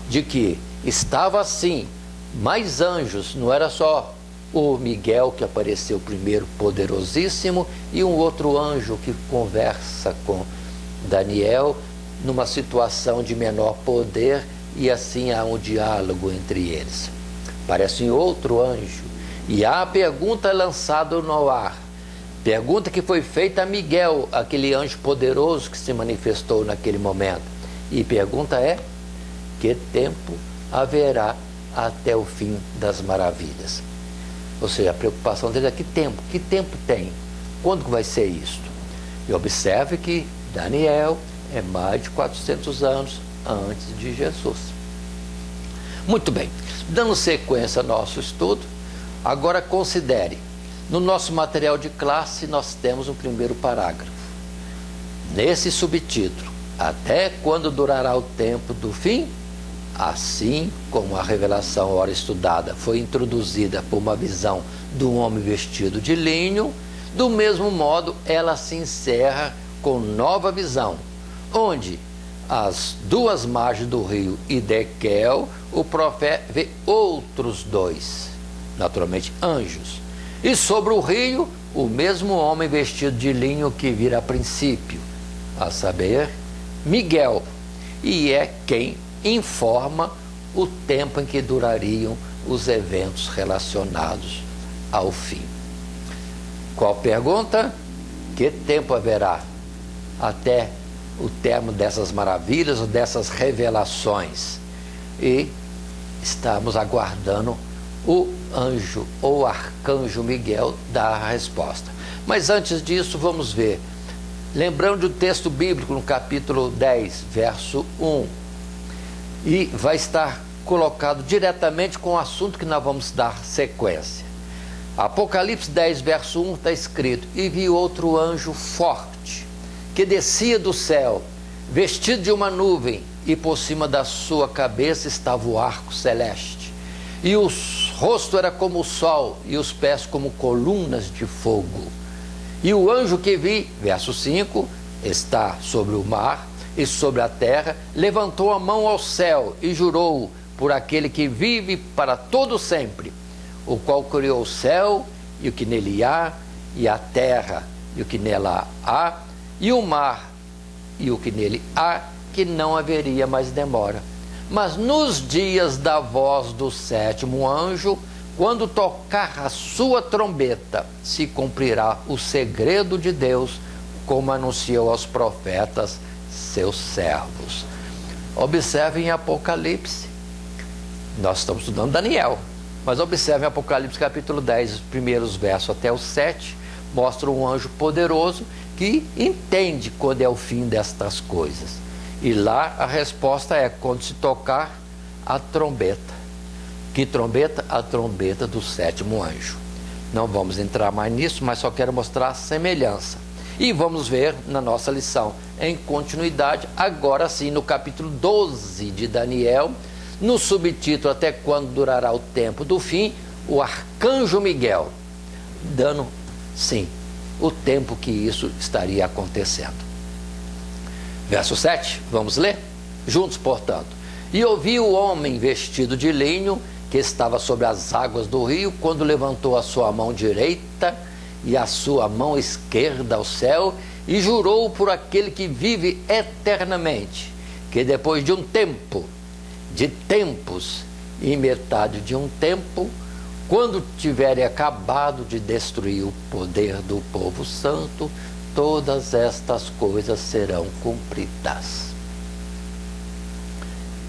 de que estava assim, mais anjos, não era só o Miguel que apareceu primeiro, poderosíssimo, e um outro anjo que conversa com Daniel numa situação de menor poder, e assim há um diálogo entre eles. Parece outro anjo, e há a pergunta lançada no ar, pergunta que foi feita a Miguel, aquele anjo poderoso que se manifestou naquele momento, e pergunta é: que tempo haverá até o fim das maravilhas? Ou seja, a preocupação dele é: que tempo tem? Quando que vai ser isto? E observe que Daniel é mais de 400 anos antes de Jesus. Muito bem, dando sequência ao nosso estudo, agora considere, no nosso material de classe nós temos um primeiro parágrafo. Nesse subtítulo: até quando durará o tempo do fim? Assim como a revelação ora estudada foi introduzida por uma visão de um homem vestido de linho, Do mesmo modo, ela se encerra com nova visão, onde as duas margens do rio Idequel, o profeta vê outros dois, naturalmente anjos, e sobre o rio, o mesmo homem vestido de linho que vira a princípio, a saber, Miguel, e é quem informa o tempo em que durariam os eventos relacionados ao fim. Qual pergunta? Que tempo haverá até o termo dessas maravilhas ou dessas revelações? E estamos aguardando o anjo ou arcanjo Miguel dar a resposta. Mas antes disso, vamos ver. Lembrando do texto bíblico no capítulo 10, verso 1. E vai estar colocado diretamente com o assunto que nós vamos dar sequência. Apocalipse 10, verso 1 está escrito: e vi outro anjo forte, que descia do céu, vestido de uma nuvem, e por cima da sua cabeça estava o arco celeste. E o rosto era como o sol, e os pés como colunas de fogo. E o anjo que vi, verso 5, está sobre o mar e sobre a terra, levantou a mão ao céu e jurou por aquele que vive para todo sempre, o qual criou o céu e o que nele há, e a terra e o que nela há, e o mar e o que nele há, que não haveria mais demora. Mas nos dias da voz do sétimo anjo, quando tocar a sua trombeta, se cumprirá o segredo de Deus, como anunciou aos profetas, seus servos. Observem Apocalipse. Nós estamos estudando Daniel, mas observem Apocalipse capítulo 10, os primeiros versos até o 7, mostra um anjo poderoso que entende quando é o fim destas coisas. E lá a resposta é quando se tocar a trombeta. Que trombeta? A trombeta do sétimo anjo. Não vamos entrar mais nisso, mas só quero mostrar a semelhança. E vamos ver na nossa lição, em continuidade, agora sim, no capítulo 12 de Daniel, no subtítulo Até quando durará o tempo do fim, o arcanjo Miguel, dando, sim, o tempo que isso estaria acontecendo. Verso 7, vamos ler? Juntos, portanto. E ouvi o homem vestido de linho, que estava sobre as águas do rio, quando levantou a sua mão direita e a sua mão esquerda ao céu, e jurou por aquele que vive eternamente, que depois de um tempo, de tempos e metade de um tempo, quando tiverem acabado de destruir o poder do povo santo, todas estas coisas serão cumpridas.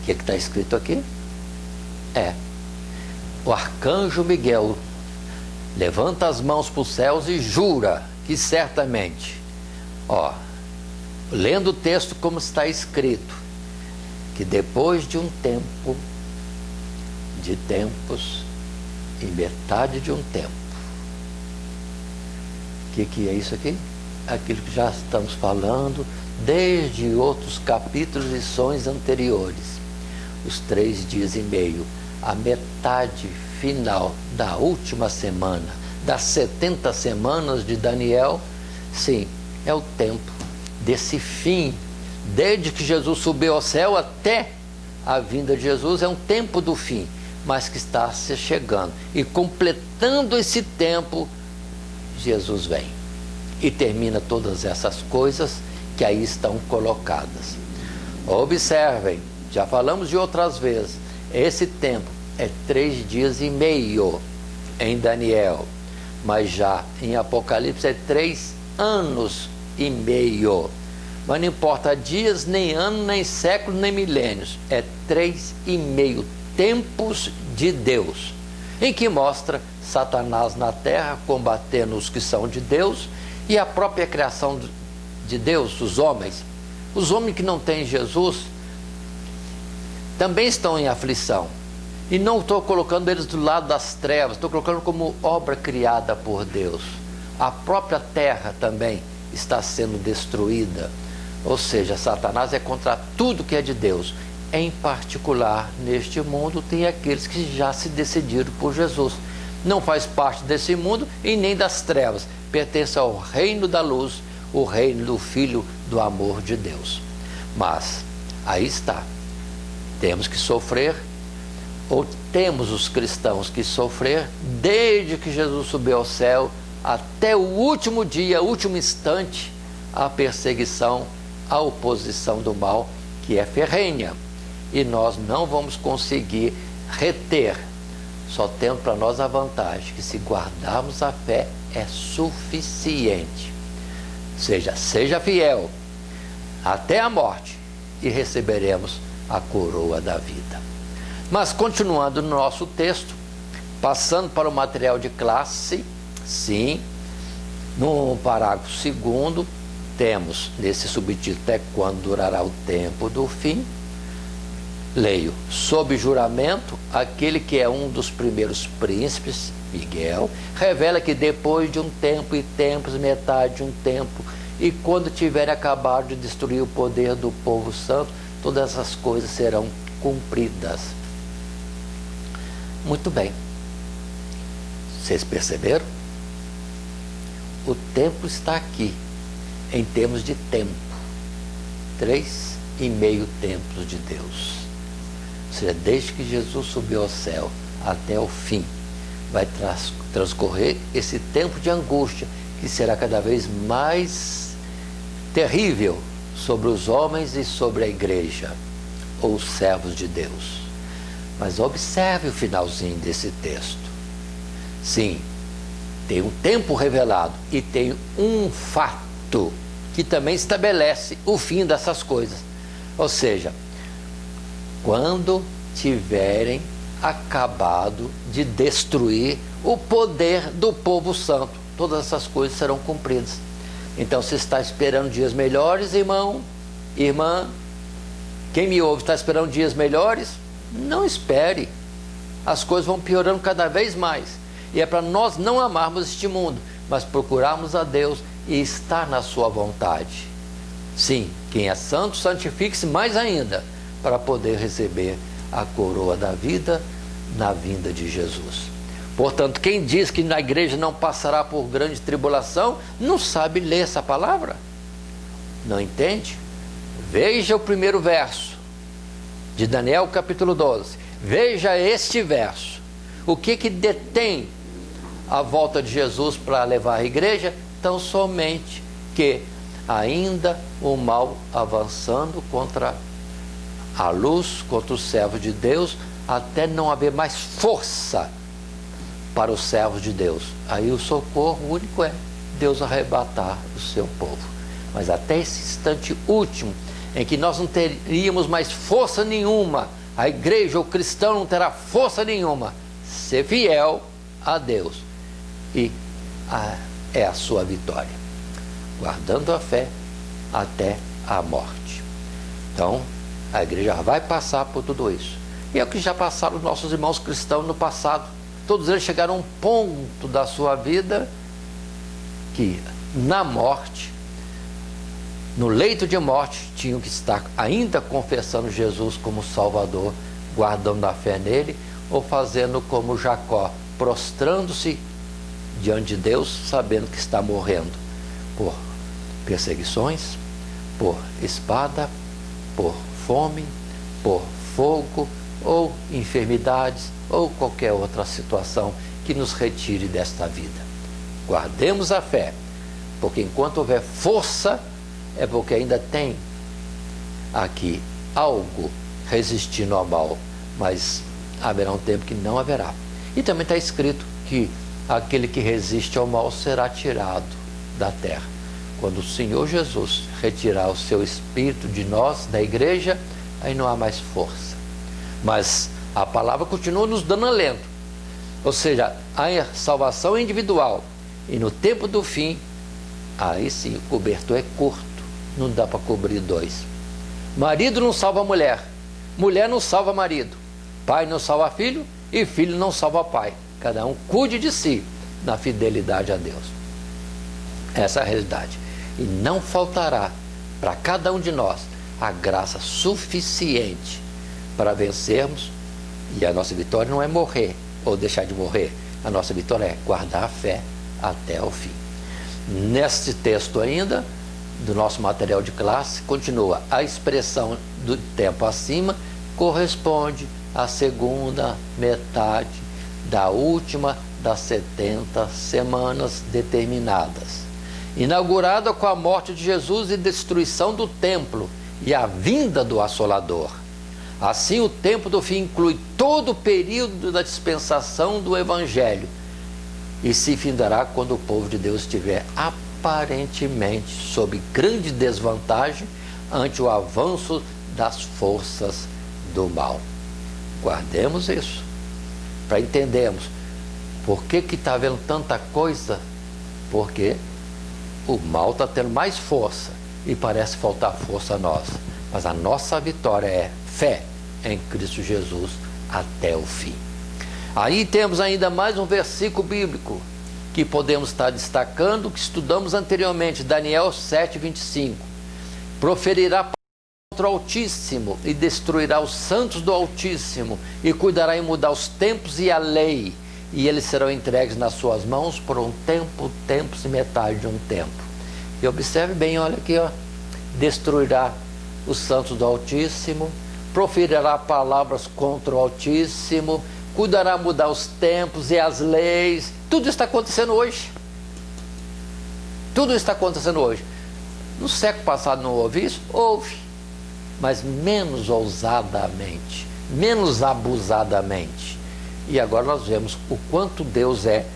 O que está escrito aqui? O arcanjo Miguel levanta as mãos para os céus e jura que certamente, lendo o texto como está escrito, que depois de um tempo, de tempos e metade de um tempo. O que é isso aqui? Aquilo que já estamos falando desde outros capítulos e lições anteriores. Os 3 dias e meio, a metade final da última semana, das 70 semanas de Daniel, sim, é o tempo desse fim. Desde que Jesus subiu ao céu até a vinda de Jesus, é um tempo do fim, mas que está se chegando. E completando esse tempo, Jesus vem e termina todas essas coisas que aí estão colocadas. Observem, já falamos de outras vezes, esse tempo é 3 dias e meio em Daniel, mas já em Apocalipse é 3 anos e meio. Mas não importa dias, nem anos, nem séculos, nem milênios. É 3,5 tempos de Deus, em que mostra Satanás na terra combatendo os que são de Deus e a própria criação de Deus, os homens. Os homens que não têm Jesus também estão em aflição. E não estou colocando eles do lado das trevas, estou colocando como obra criada por Deus. A própria terra também está sendo destruída. Ou seja, Satanás é contra tudo que é de Deus. Em particular, neste mundo, tem aqueles que já se decidiram por Jesus. não faz parte desse mundo e nem das trevas, pertence ao reino da luz, o reino do Filho do amor de Deus. Mas, aí está, temos que sofrer, ou temos os cristãos que sofrer, desde que Jesus subiu ao céu, até o último dia, último instante, a perseguição, a oposição do mal, que é ferrenha. E nós não vamos conseguir reter. Só temos para nós a vantagem que, se guardarmos a fé, é suficiente. Seja fiel até a morte e receberemos a coroa da vida. Mas continuando no nosso texto, passando para o material de classe, sim, no parágrafo 2º, temos nesse subtítulo: até quando durará o tempo do fim. Leio: sob juramento, aquele que é um dos primeiros príncipes, Miguel, revela que depois de um tempo e tempos, metade de um tempo, e quando tiver acabado de destruir o poder do povo santo, todas essas coisas serão cumpridas. Muito bem. Vocês perceberam? O tempo está aqui, em termos de tempo. 3,5 tempos de Deus. Ou seja, desde que Jesus subiu ao céu até o fim, vai transcorrer esse tempo de angústia, que será cada vez mais terrível sobre os homens e sobre a igreja, ou os servos de Deus. Mas observe o finalzinho desse texto. Sim, tem um tempo revelado e tem um fato que também estabelece o fim dessas coisas. Ou seja, quando tiverem acabado de destruir o poder do povo santo, todas essas coisas serão cumpridas. Então, se está esperando dias melhores, irmão, irmã, quem me ouve, está esperando dias melhores? Não espere. As coisas vão piorando cada vez mais. E é para nós não amarmos este mundo, mas procurarmos a Deus e estar na sua vontade. Sim, quem é santo, santifique-se mais ainda, para poder receber a coroa da vida na vinda de Jesus. Portanto, quem diz que na igreja não passará por grande tribulação, não sabe ler essa palavra. Não entende? Veja o primeiro verso de Daniel capítulo 12. Veja este verso. O que detém a volta de Jesus para levar a igreja? Tão somente que ainda o mal avançando contra a luz, contra os servos de Deus, até não haver mais força para os servos de Deus. Aí o socorro único é Deus arrebatar o seu povo. Mas até esse instante último, em que nós não teríamos mais força nenhuma, a igreja, o cristão, não terá força nenhuma, ser fiel a Deus, e é a sua vitória, guardando a fé até a morte. Então, a igreja vai passar por tudo isso. E é o que já passaram os nossos irmãos cristãos no passado. Todos eles chegaram a um ponto da sua vida que, na morte, no leito de morte, tinham que estar ainda confessando Jesus como Salvador, guardando a fé nele, ou fazendo como Jacó, prostrando-se diante de Deus, sabendo que está morrendo por perseguições, por espada, por fome, por fogo, ou enfermidades, ou qualquer outra situação que nos retire desta vida. Guardemos a fé, porque enquanto houver força, é porque ainda tem aqui algo resistindo ao mal, mas haverá um tempo que não haverá. E também está escrito que aquele que resiste ao mal será tirado da terra. Quando o Senhor Jesus retirar o seu Espírito de nós, da igreja, aí não há mais força. Mas a palavra continua nos dando alento. Ou seja, a salvação individual. E no tempo do fim, aí sim, o cobertor é curto. Não dá para cobrir dois. Marido não salva mulher. Mulher não salva marido. Pai não salva filho. E filho não salva pai. Cada um cuide de si na fidelidade a Deus. Essa é a realidade. E não faltará para cada um de nós a graça suficiente para vencermos. E a nossa vitória não é morrer ou deixar de morrer. A nossa vitória é guardar a fé até o fim. Neste texto ainda, do nosso material de classe, continua: a expressão do tempo acima corresponde à segunda metade da última das 70 semanas determinadas, inaugurada com a morte de Jesus e destruição do templo e a vinda do Assolador. Assim, o tempo do fim inclui todo o período da dispensação do Evangelho e se findará quando o povo de Deus estiver aparentemente sob grande desvantagem ante o avanço das forças do mal. Guardemos isso para entendermos por que está havendo tanta coisa. Porque o mal está tendo mais força e parece faltar força a nós, mas a nossa vitória é fé em Cristo Jesus até o fim. Aí temos ainda mais um versículo bíblico que podemos estar destacando, que estudamos anteriormente, Daniel 7:25. Proferirá contra o Altíssimo e destruirá os santos do Altíssimo e cuidará em mudar os tempos e a lei, e eles serão entregues nas suas mãos por um tempo, tempos e metade de um tempo. E observe bem, olha aqui, ó, destruirá os santos do Altíssimo, proferirá palavras contra o Altíssimo, cuidará mudar os tempos e as leis. Tudo está acontecendo hoje. Tudo está acontecendo hoje. No século passado não houve isso? Houve, mas menos ousadamente, menos abusadamente. E agora nós vemos o quanto Deus é,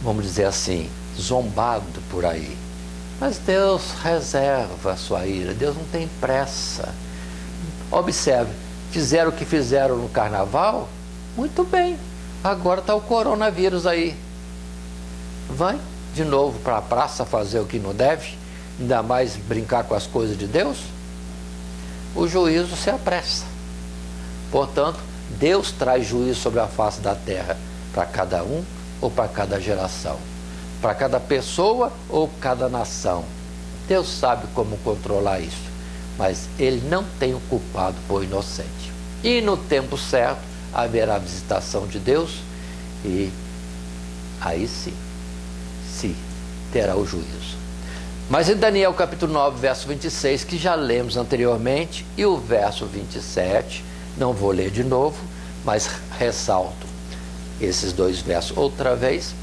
vamos dizer assim, zombado por aí. Mas Deus reserva a sua ira, Deus não tem pressa. Observe, fizeram o que fizeram no carnaval, muito bem, agora está o coronavírus aí. Vai de novo para a praça fazer o que não deve, ainda mais brincar com as coisas de Deus? O juízo se apressa. Portanto, Deus traz juízo sobre a face da terra, para cada um ou para cada geração, para cada pessoa ou cada nação. Deus sabe como controlar isso, mas Ele não tem o culpado por inocente. E no tempo certo haverá a visitação de Deus, e aí sim, terá o juízo. Mas em Daniel capítulo 9, verso 26, que já lemos anteriormente, e o verso 27, não vou ler de novo, mas ressalto esses dois versos outra vez,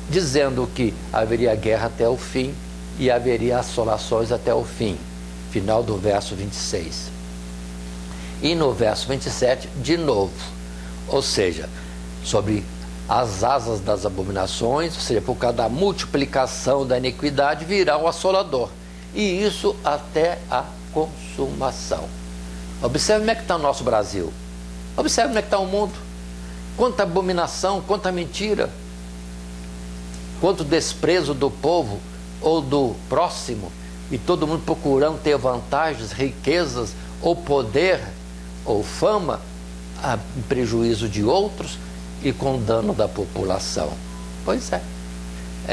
dizendo que haveria guerra até o fim e haveria assolações até o fim. Final do verso 26. E no verso 27, de novo, ou seja, sobre as asas das abominações, ou seja, por causa da multiplicação da iniquidade, virá o assolador, e isso até a consumação. Observe como é que está o nosso Brasil, observe como é que está o mundo, quanta abominação, quanta mentira, quanto desprezo do povo ou do próximo, e todo mundo procurando ter vantagens, riquezas, ou poder, ou fama, a prejuízo de outros e com dano da população. Pois é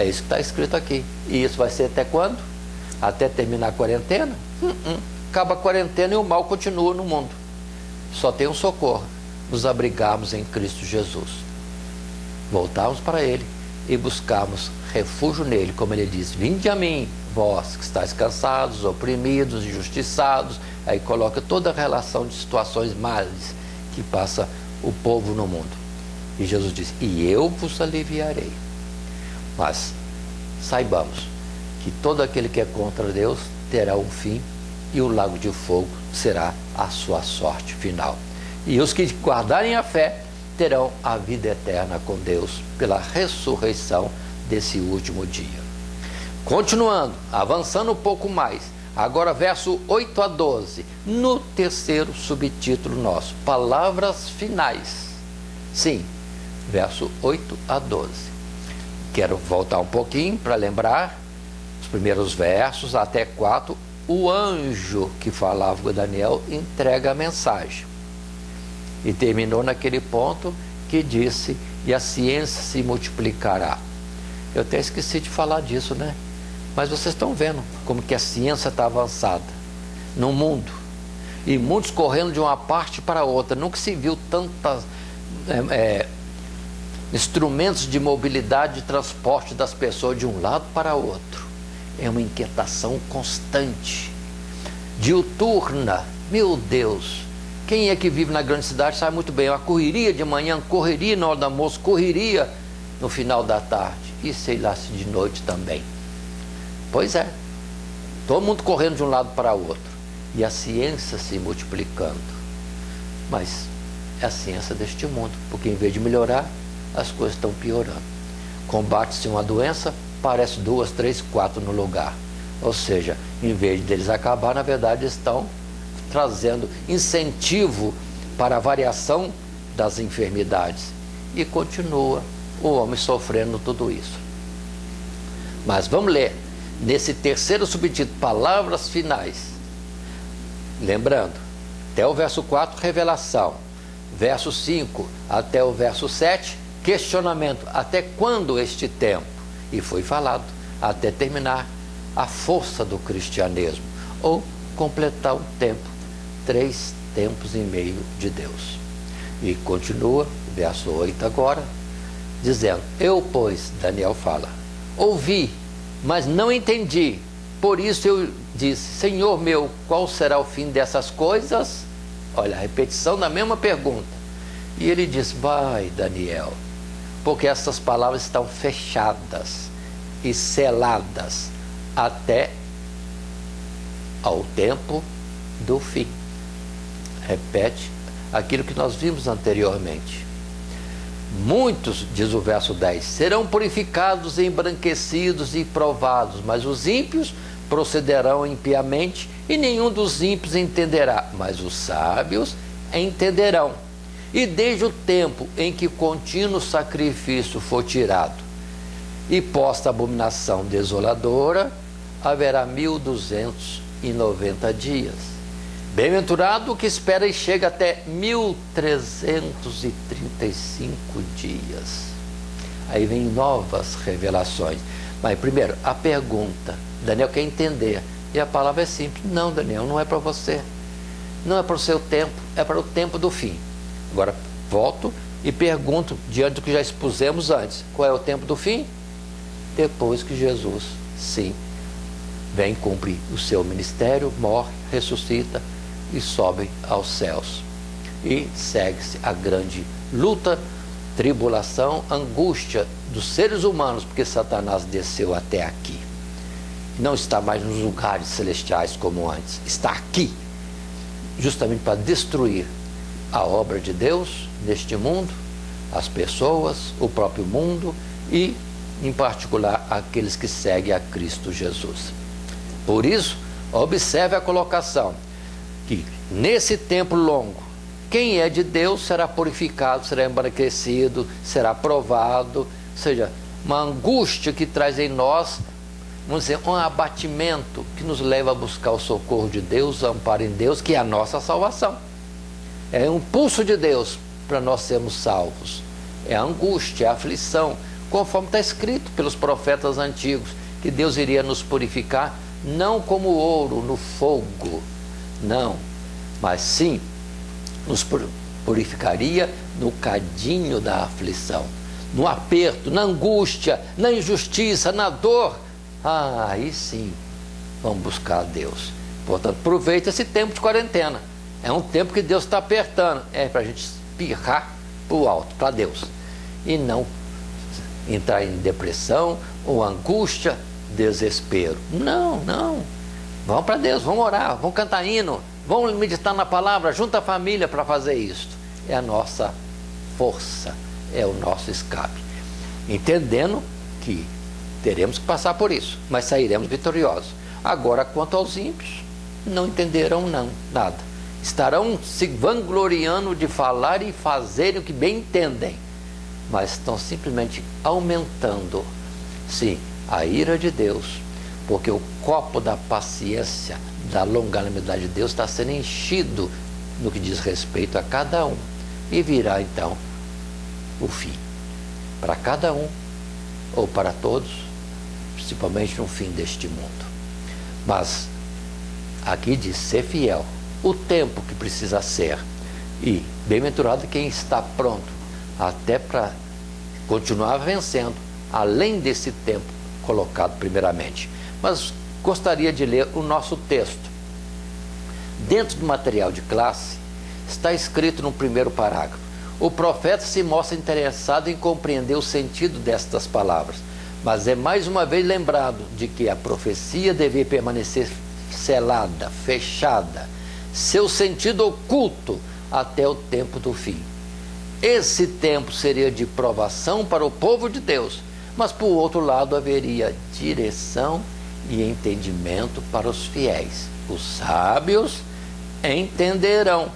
isso que está escrito aqui. E isso vai ser até quando? Até terminar a quarentena? Acaba a quarentena e o mal continua no mundo. Só tem um socorro: nos abrigarmos em Cristo Jesus, voltarmos para Ele e buscarmos refúgio nele, como Ele diz: vinde a mim, vós que estáis cansados, oprimidos, injustiçados. Aí coloca toda a relação de situações más que passa o povo no mundo. E Jesus diz: e eu vos aliviarei. Mas saibamos que todo aquele que é contra Deus terá um fim, e o lago de fogo será a sua sorte final. E os que guardarem a fé terão a vida eterna com Deus pela ressurreição desse último dia. Continuando, avançando um pouco mais, agora verso 8 a 12, no terceiro subtítulo nosso, palavras finais. Sim, verso 8 a 12. Quero voltar um pouquinho para lembrar os primeiros versos, até 4. O anjo que falava com Daniel entrega a mensagem. E terminou naquele ponto que disse: e a ciência se multiplicará. Eu até esqueci de falar disso, né? Mas vocês estão vendo como que a ciência está avançada no mundo. E muitos correndo de uma parte para outra. Nunca se viu instrumentos de mobilidade e transporte das pessoas de um lado para outro. É uma inquietação constante, diuturna. Meu Deus, quem é que vive na grande cidade sabe muito bem, uma correria de manhã, correria na hora do almoço, correria no final da tarde, e sei lá se de noite também. Pois é, todo mundo correndo de um lado para o outro, e a ciência se multiplicando. Mas é a ciência deste mundo, porque em vez de melhorar, as coisas estão piorando. Combate-se uma doença, parece 2, 3, 4 no lugar. Ou seja, em vez deles acabar, na verdade estão trazendo incentivo para a variação das enfermidades. E continua o homem sofrendo tudo isso. Mas vamos ler nesse terceiro subtítulo, palavras finais. Lembrando, até o verso 4, revelação. Verso 5 até o verso 7, questionamento. Até quando este tempo? E foi falado, até terminar a força do cristianismo, ou completar o tempo, 3 tempos e meio de Deus. E continua, verso 8 agora, dizendo, eu, pois, Daniel fala, ouvi, mas não entendi, por isso eu disse, Senhor meu, qual será o fim dessas coisas? Olha, a repetição da mesma pergunta. E ele diz, vai, Daniel, porque essas palavras estão fechadas e seladas até ao tempo do fim. Repete aquilo que nós vimos anteriormente. Muitos, diz o verso 10, serão purificados, embranquecidos e provados, mas os ímpios procederão impiamente e nenhum dos ímpios entenderá, mas os sábios entenderão. E desde o tempo em que o contínuo sacrifício for tirado e posta a abominação desoladora, haverá 1290 dias. Bem-aventurado o que espera e chega até 1335 dias. Aí vem novas revelações. Mas primeiro, a pergunta. Daniel quer entender. E a palavra é simples. Não, Daniel, não é para você. Não é para o seu tempo, é para o tempo do fim. Agora, volto e pergunto, diante do que já expusemos antes, qual é o tempo do fim? Depois que Jesus, sim, vem cumprir o seu ministério, morre, ressuscita e sobe aos céus. E segue-se a grande luta, tribulação, angústia dos seres humanos, porque Satanás desceu até aqui. Não está mais nos lugares celestiais como antes, está aqui, justamente para destruir a obra de Deus neste mundo, as pessoas, o próprio mundo e, em particular, aqueles que seguem a Cristo Jesus. Por isso, observe a colocação, que nesse tempo longo, quem é de Deus será purificado, será embranquecido, será provado, ou seja, uma angústia que traz em nós, vamos dizer, um abatimento que nos leva a buscar o socorro de Deus, o amparo em Deus, que é a nossa salvação. É um impulso de Deus para nós sermos salvos. É a angústia, é a aflição, conforme está escrito pelos profetas antigos, que Deus iria nos purificar, não como ouro no fogo, não, mas sim, nos purificaria no cadinho da aflição, no aperto, na angústia, na injustiça, na dor. Aí sim, vamos buscar a Deus. Portanto, aproveita esse tempo de quarentena. É um tempo que Deus está apertando. É para a gente espirrar para o alto, para Deus. E não entrar em depressão ou angústia, desespero. Não, não. Vamos para Deus, vamos orar, vamos cantar hino, vamos meditar na palavra, junta a família para fazer isso. É a nossa força, é o nosso escape. Entendendo que teremos que passar por isso, mas sairemos vitoriosos. Agora, quanto aos ímpios, não entenderão nada. Estarão se vangloriando de falar e fazerem o que bem entendem, mas estão simplesmente aumentando, sim, a ira de Deus, porque o copo da paciência, da longanimidade de Deus está sendo enchido no que diz respeito a cada um, e virá então o fim, para cada um ou para todos, principalmente no fim deste mundo. Mas aqui diz ser fiel, o tempo que precisa ser, e bem-aventurado quem está pronto até para continuar vencendo, além desse tempo colocado primeiramente. Mas gostaria de ler o nosso texto. Dentro do material de classe, está escrito no primeiro parágrafo: o profeta se mostra interessado em compreender o sentido destas palavras, mas é mais uma vez lembrado de que a profecia devia permanecer selada, fechada, seu sentido oculto até o tempo do fim. Esse tempo seria de provação para o povo de Deus, mas por outro lado haveria direção e entendimento para os fiéis. Os sábios entenderão.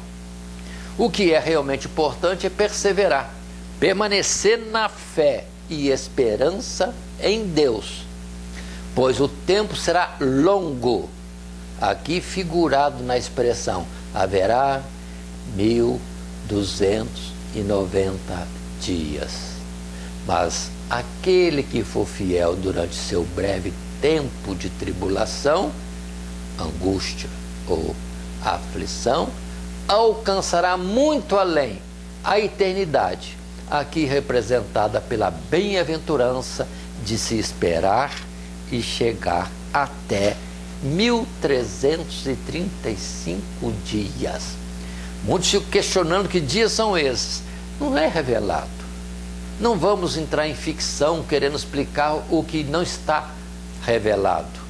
O que é realmente importante é perseverar, permanecer na fé e esperança em Deus, pois o tempo será longo. Aqui figurado na expressão: haverá 1290 dias. Mas aquele que for fiel durante seu breve tempo de tribulação, angústia ou aflição, alcançará muito além a eternidade, aqui representada pela bem-aventurança de se esperar e chegar até 1335 dias. Muitos ficam questionando que dias são esses. Não é revelado. Não vamos entrar em ficção querendo explicar o que não está revelado.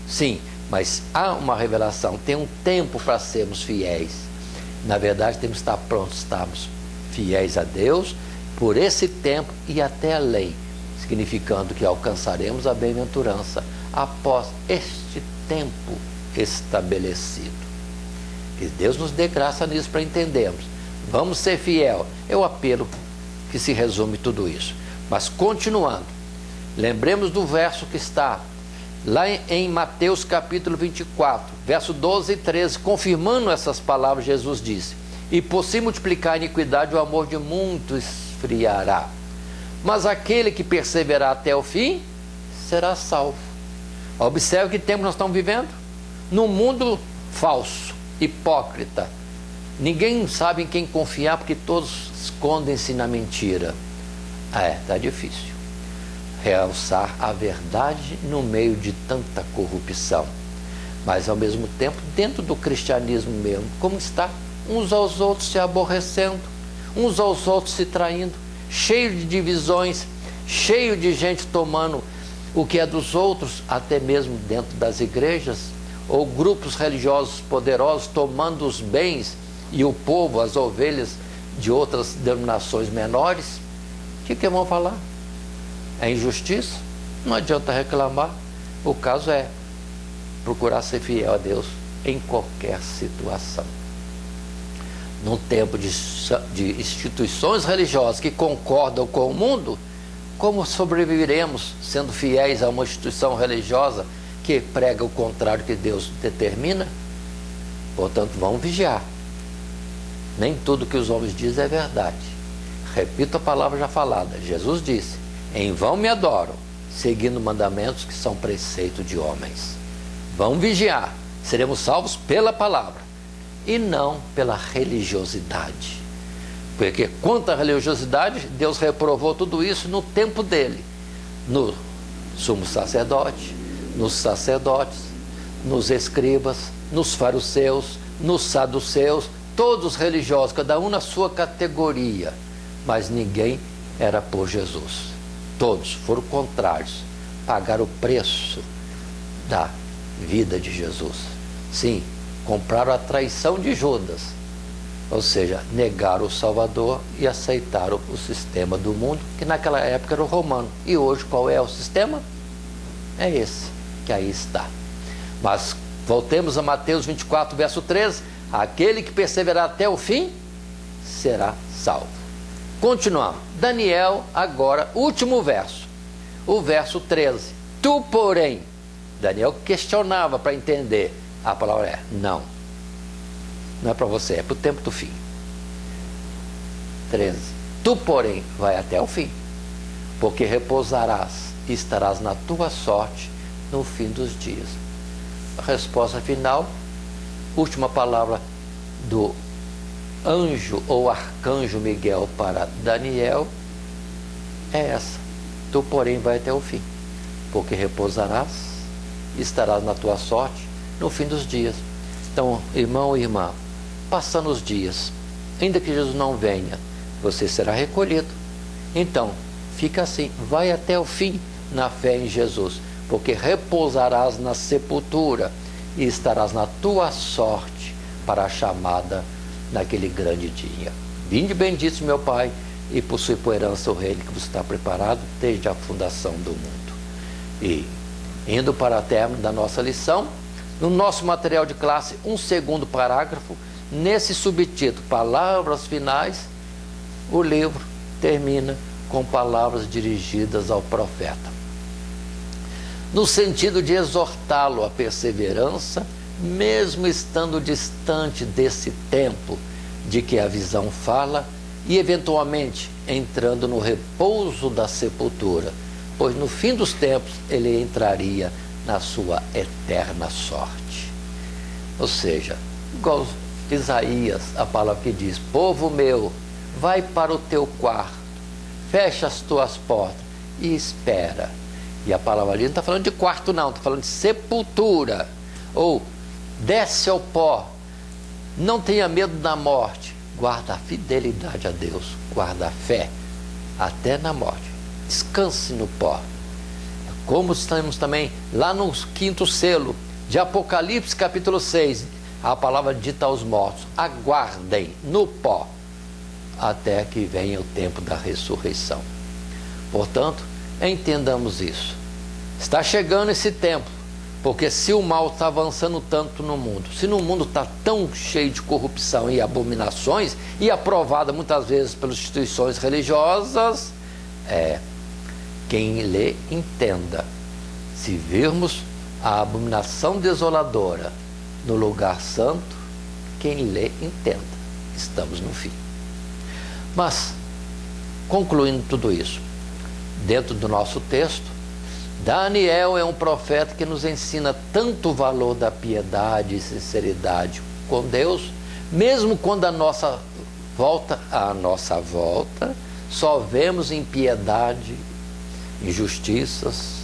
Sim, mas há uma revelação, tem um tempo para sermos fiéis. Na verdade, temos que estar prontos, estarmos fiéis a Deus por esse tempo e até além, significando que alcançaremos a bem-aventurança após este tempo estabelecido. Que Deus nos dê graça nisso para entendermos. Vamos ser fiel. É o apelo que se resume tudo isso. Mas continuando, lembremos do verso que está lá em Mateus capítulo 24, verso 12 e 13, confirmando essas palavras. Jesus disse: e por se multiplicar a iniquidade, o amor de muitos esfriará, mas aquele que perseverar até o fim será salvo. Observe que tempo nós estamos vivendo? Num mundo falso, hipócrita. Ninguém sabe em quem confiar, porque todos escondem-se na mentira. Está difícil realçar a verdade no meio de tanta corrupção. Mas ao mesmo tempo, dentro do cristianismo mesmo, como está? Uns aos outros se aborrecendo, uns aos outros se traindo, cheio de divisões, cheio de gente tomando o que é dos outros, até mesmo dentro das igrejas, ou grupos religiosos poderosos tomando os bens e o povo, as ovelhas de outras denominações menores. O que vão falar? É injustiça? Não adianta reclamar. O caso é procurar ser fiel a Deus em qualquer situação. Num tempo de instituições religiosas que concordam com o mundo, como sobreviveremos sendo fiéis a uma instituição religiosa que prega o contrário que Deus determina? Portanto, vamos vigiar. Nem tudo que os homens dizem é verdade. Repito a palavra já falada. Jesus disse: em vão me adoram, seguindo mandamentos que são preceito de homens. Vamos vigiar. Seremos salvos pela palavra e não pela religiosidade. Porque quanto à religiosidade, Deus reprovou tudo isso no tempo dele, no sumo sacerdote, nos sacerdotes, nos escribas, nos fariseus, nos saduceus, todos religiosos, cada um na sua categoria, mas ninguém era por Jesus. Todos foram contrários, pagaram o preço da vida de Jesus. Sim, compraram a traição de Judas, ou seja, negaram o Salvador e aceitaram o sistema do mundo, que naquela época era o romano. E hoje qual é o sistema? É esse que aí está. Mas voltemos a Mateus 24, verso 13: aquele que perseverar até o fim será salvo. Continuamos. Daniel, agora, último verso. O verso 13. Tu, porém, Daniel questionava para entender. A palavra é: não. Não é para você, é para o tempo do fim. 13. Tu, porém, vai até o fim, porque repousarás e estarás na tua sorte no fim dos dias. A resposta final, última palavra do anjo ou arcanjo Miguel para Daniel: é essa: tu, porém, vai até o fim, porque repousarás e estarás na tua sorte no fim dos dias. Então, irmão e irmã, passando os dias, ainda que Jesus não venha, você será recolhido. Então, fica assim, vai até o fim na fé em Jesus, porque repousarás na sepultura e estarás na tua sorte para a chamada naquele grande dia. Vinde benditos, meu Pai, e possui por herança o reino que você está preparado desde a fundação do mundo. E, indo para o término da nossa lição, no nosso material de classe, um segundo parágrafo, nesse subtítulo, Palavras Finais, o livro termina com palavras dirigidas ao profeta, no sentido de exortá-lo à perseverança, mesmo estando distante desse tempo de que a visão fala, e eventualmente entrando no repouso da sepultura, pois no fim dos tempos ele entraria na sua eterna sorte. Ou seja, igual Isaías, a palavra que diz: povo meu, vai para o teu quarto, fecha as tuas portas e espera. E a palavra ali não está falando de quarto não, está falando de sepultura. Ou desce ao pó, não tenha medo da morte, guarda a fidelidade a Deus, guarda a fé até na morte, descanse no pó. Como estamos também lá no quinto selo de Apocalipse capítulo 6, a palavra dita aos mortos: aguardem no pó até que venha o tempo da ressurreição. Portanto, entendamos isso. Está chegando esse tempo, porque se o mal está avançando tanto no mundo, se no mundo está tão cheio de corrupção e abominações, e aprovada muitas vezes pelas instituições religiosas, quem lê, entenda. Se virmos a abominação desoladora no lugar santo, quem lê, entenda. Estamos no fim. Mas, concluindo tudo isso, dentro do nosso texto, Daniel é um profeta que nos ensina tanto o valor da piedade e sinceridade com Deus, mesmo quando à nossa volta só vemos impiedade, injustiças,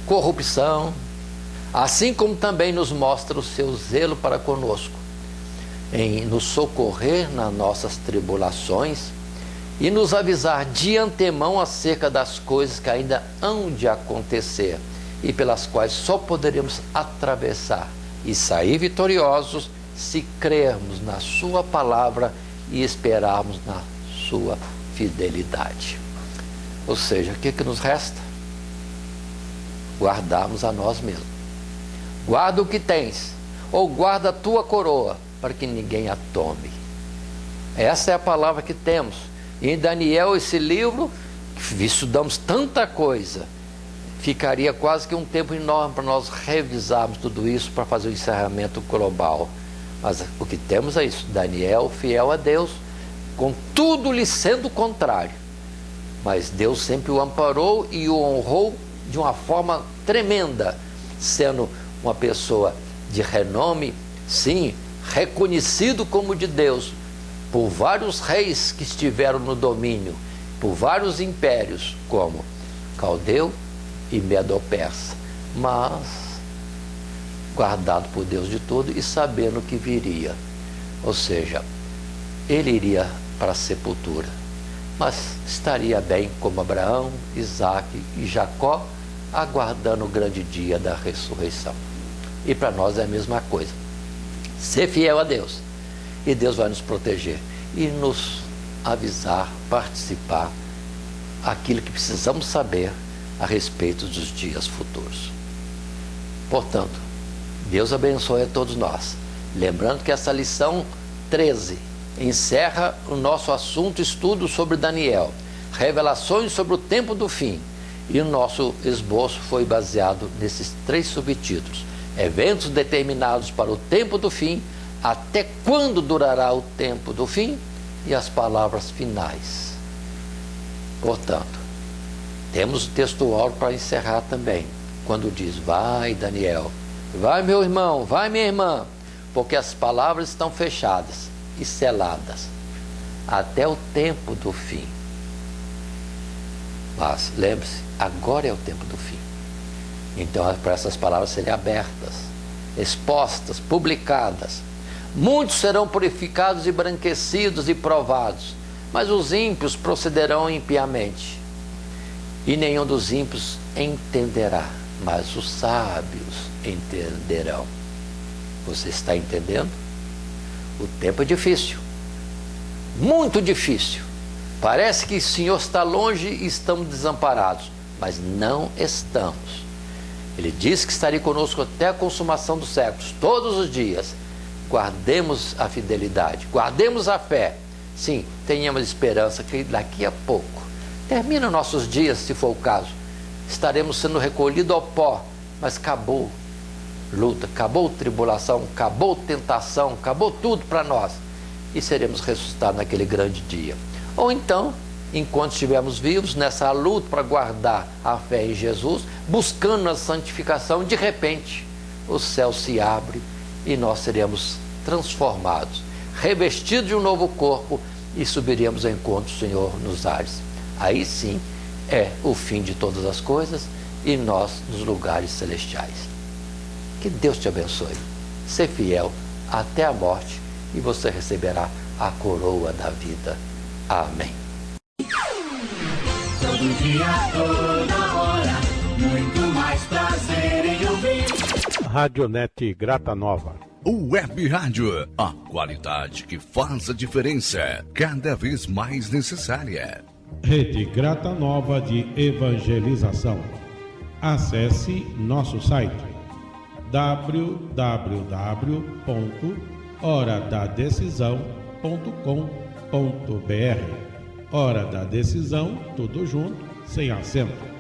corrupção, assim como também nos mostra o seu zelo para conosco, em nos socorrer nas nossas tribulações e nos avisar de antemão acerca das coisas que ainda hão de acontecer e pelas quais só poderemos atravessar e sair vitoriosos se crermos na sua palavra e esperarmos na sua fidelidade. Ou seja, o que nos resta? Guardarmos a nós mesmos. Guarda o que tens, ou guarda a tua coroa, para que ninguém a tome. Essa é a palavra que temos. E em Daniel, esse livro, estudamos tanta coisa, ficaria quase que um tempo enorme para nós revisarmos tudo isso, para fazer o encerramento global. Mas o que temos é isso: Daniel fiel a Deus, com tudo lhe sendo contrário, mas Deus sempre o amparou e o honrou de uma forma tremenda, sendo uma pessoa de renome, sim, reconhecido como de Deus por vários reis que estiveram no domínio, por vários impérios, como Caldeu e Medo-Persa, mas guardado por Deus de tudo e sabendo que viria. Ou seja, ele iria para a sepultura, mas estaria bem como Abraão, Isaque e Jacó, aguardando o grande dia da ressurreição. E para nós é a mesma coisa. Ser fiel a Deus, e Deus vai nos proteger e nos avisar, participar aquilo que precisamos saber a respeito dos dias futuros. Portanto, Deus abençoe a todos nós. Lembrando que essa lição 13 encerra o nosso assunto estudo sobre Daniel, revelações sobre o tempo do fim, e o nosso esboço foi baseado nesses 3 subtítulos: eventos determinados para o tempo do fim, até quando durará o tempo do fim, e as palavras finais. Portanto, temos o texto áureo para encerrar também, quando diz: vai, Daniel, vai, meu irmão, vai, minha irmã, porque as palavras estão fechadas e seladas até o tempo do fim. Mas lembre-se, agora é o tempo do fim. Então, para essas palavras serem abertas, expostas, publicadas. Muitos serão purificados e embranquecidos e provados, mas os ímpios procederão impiamente. E nenhum dos ímpios entenderá, mas os sábios entenderão. Você está entendendo? O tempo é difícil, muito difícil. Parece que o Senhor está longe e estamos desamparados, mas não estamos. Ele disse que estaria conosco até a consumação dos séculos, todos os dias. Guardemos a fidelidade, guardemos a fé. Sim, tenhamos esperança que daqui a pouco, termina nossos dias, se for o caso, estaremos sendo recolhidos ao pó, mas acabou luta, acabou tribulação, acabou tentação, acabou tudo para nós, e seremos ressuscitados naquele grande dia. Ou então, enquanto estivermos vivos nessa luta para guardar a fé em Jesus, buscando a santificação, de repente o céu se abre e nós seremos transformados, revestidos de um novo corpo, e subiríamos ao encontro do Senhor nos ares. Aí sim é o fim de todas as coisas e nós nos lugares celestiais. Que Deus te abençoe. Ser fiel até a morte e você receberá a coroa da vida. Amém. Todo dia, toda hora, muito mais prazer em ouvir. Radionete Grata Nova. Web Rádio, a qualidade que faz a diferença, cada vez mais necessária. Rede Grata Nova de Evangelização. Acesse nosso site www.horadadecisão.com.br. Hora da Decisão, tudo junto, sem acento.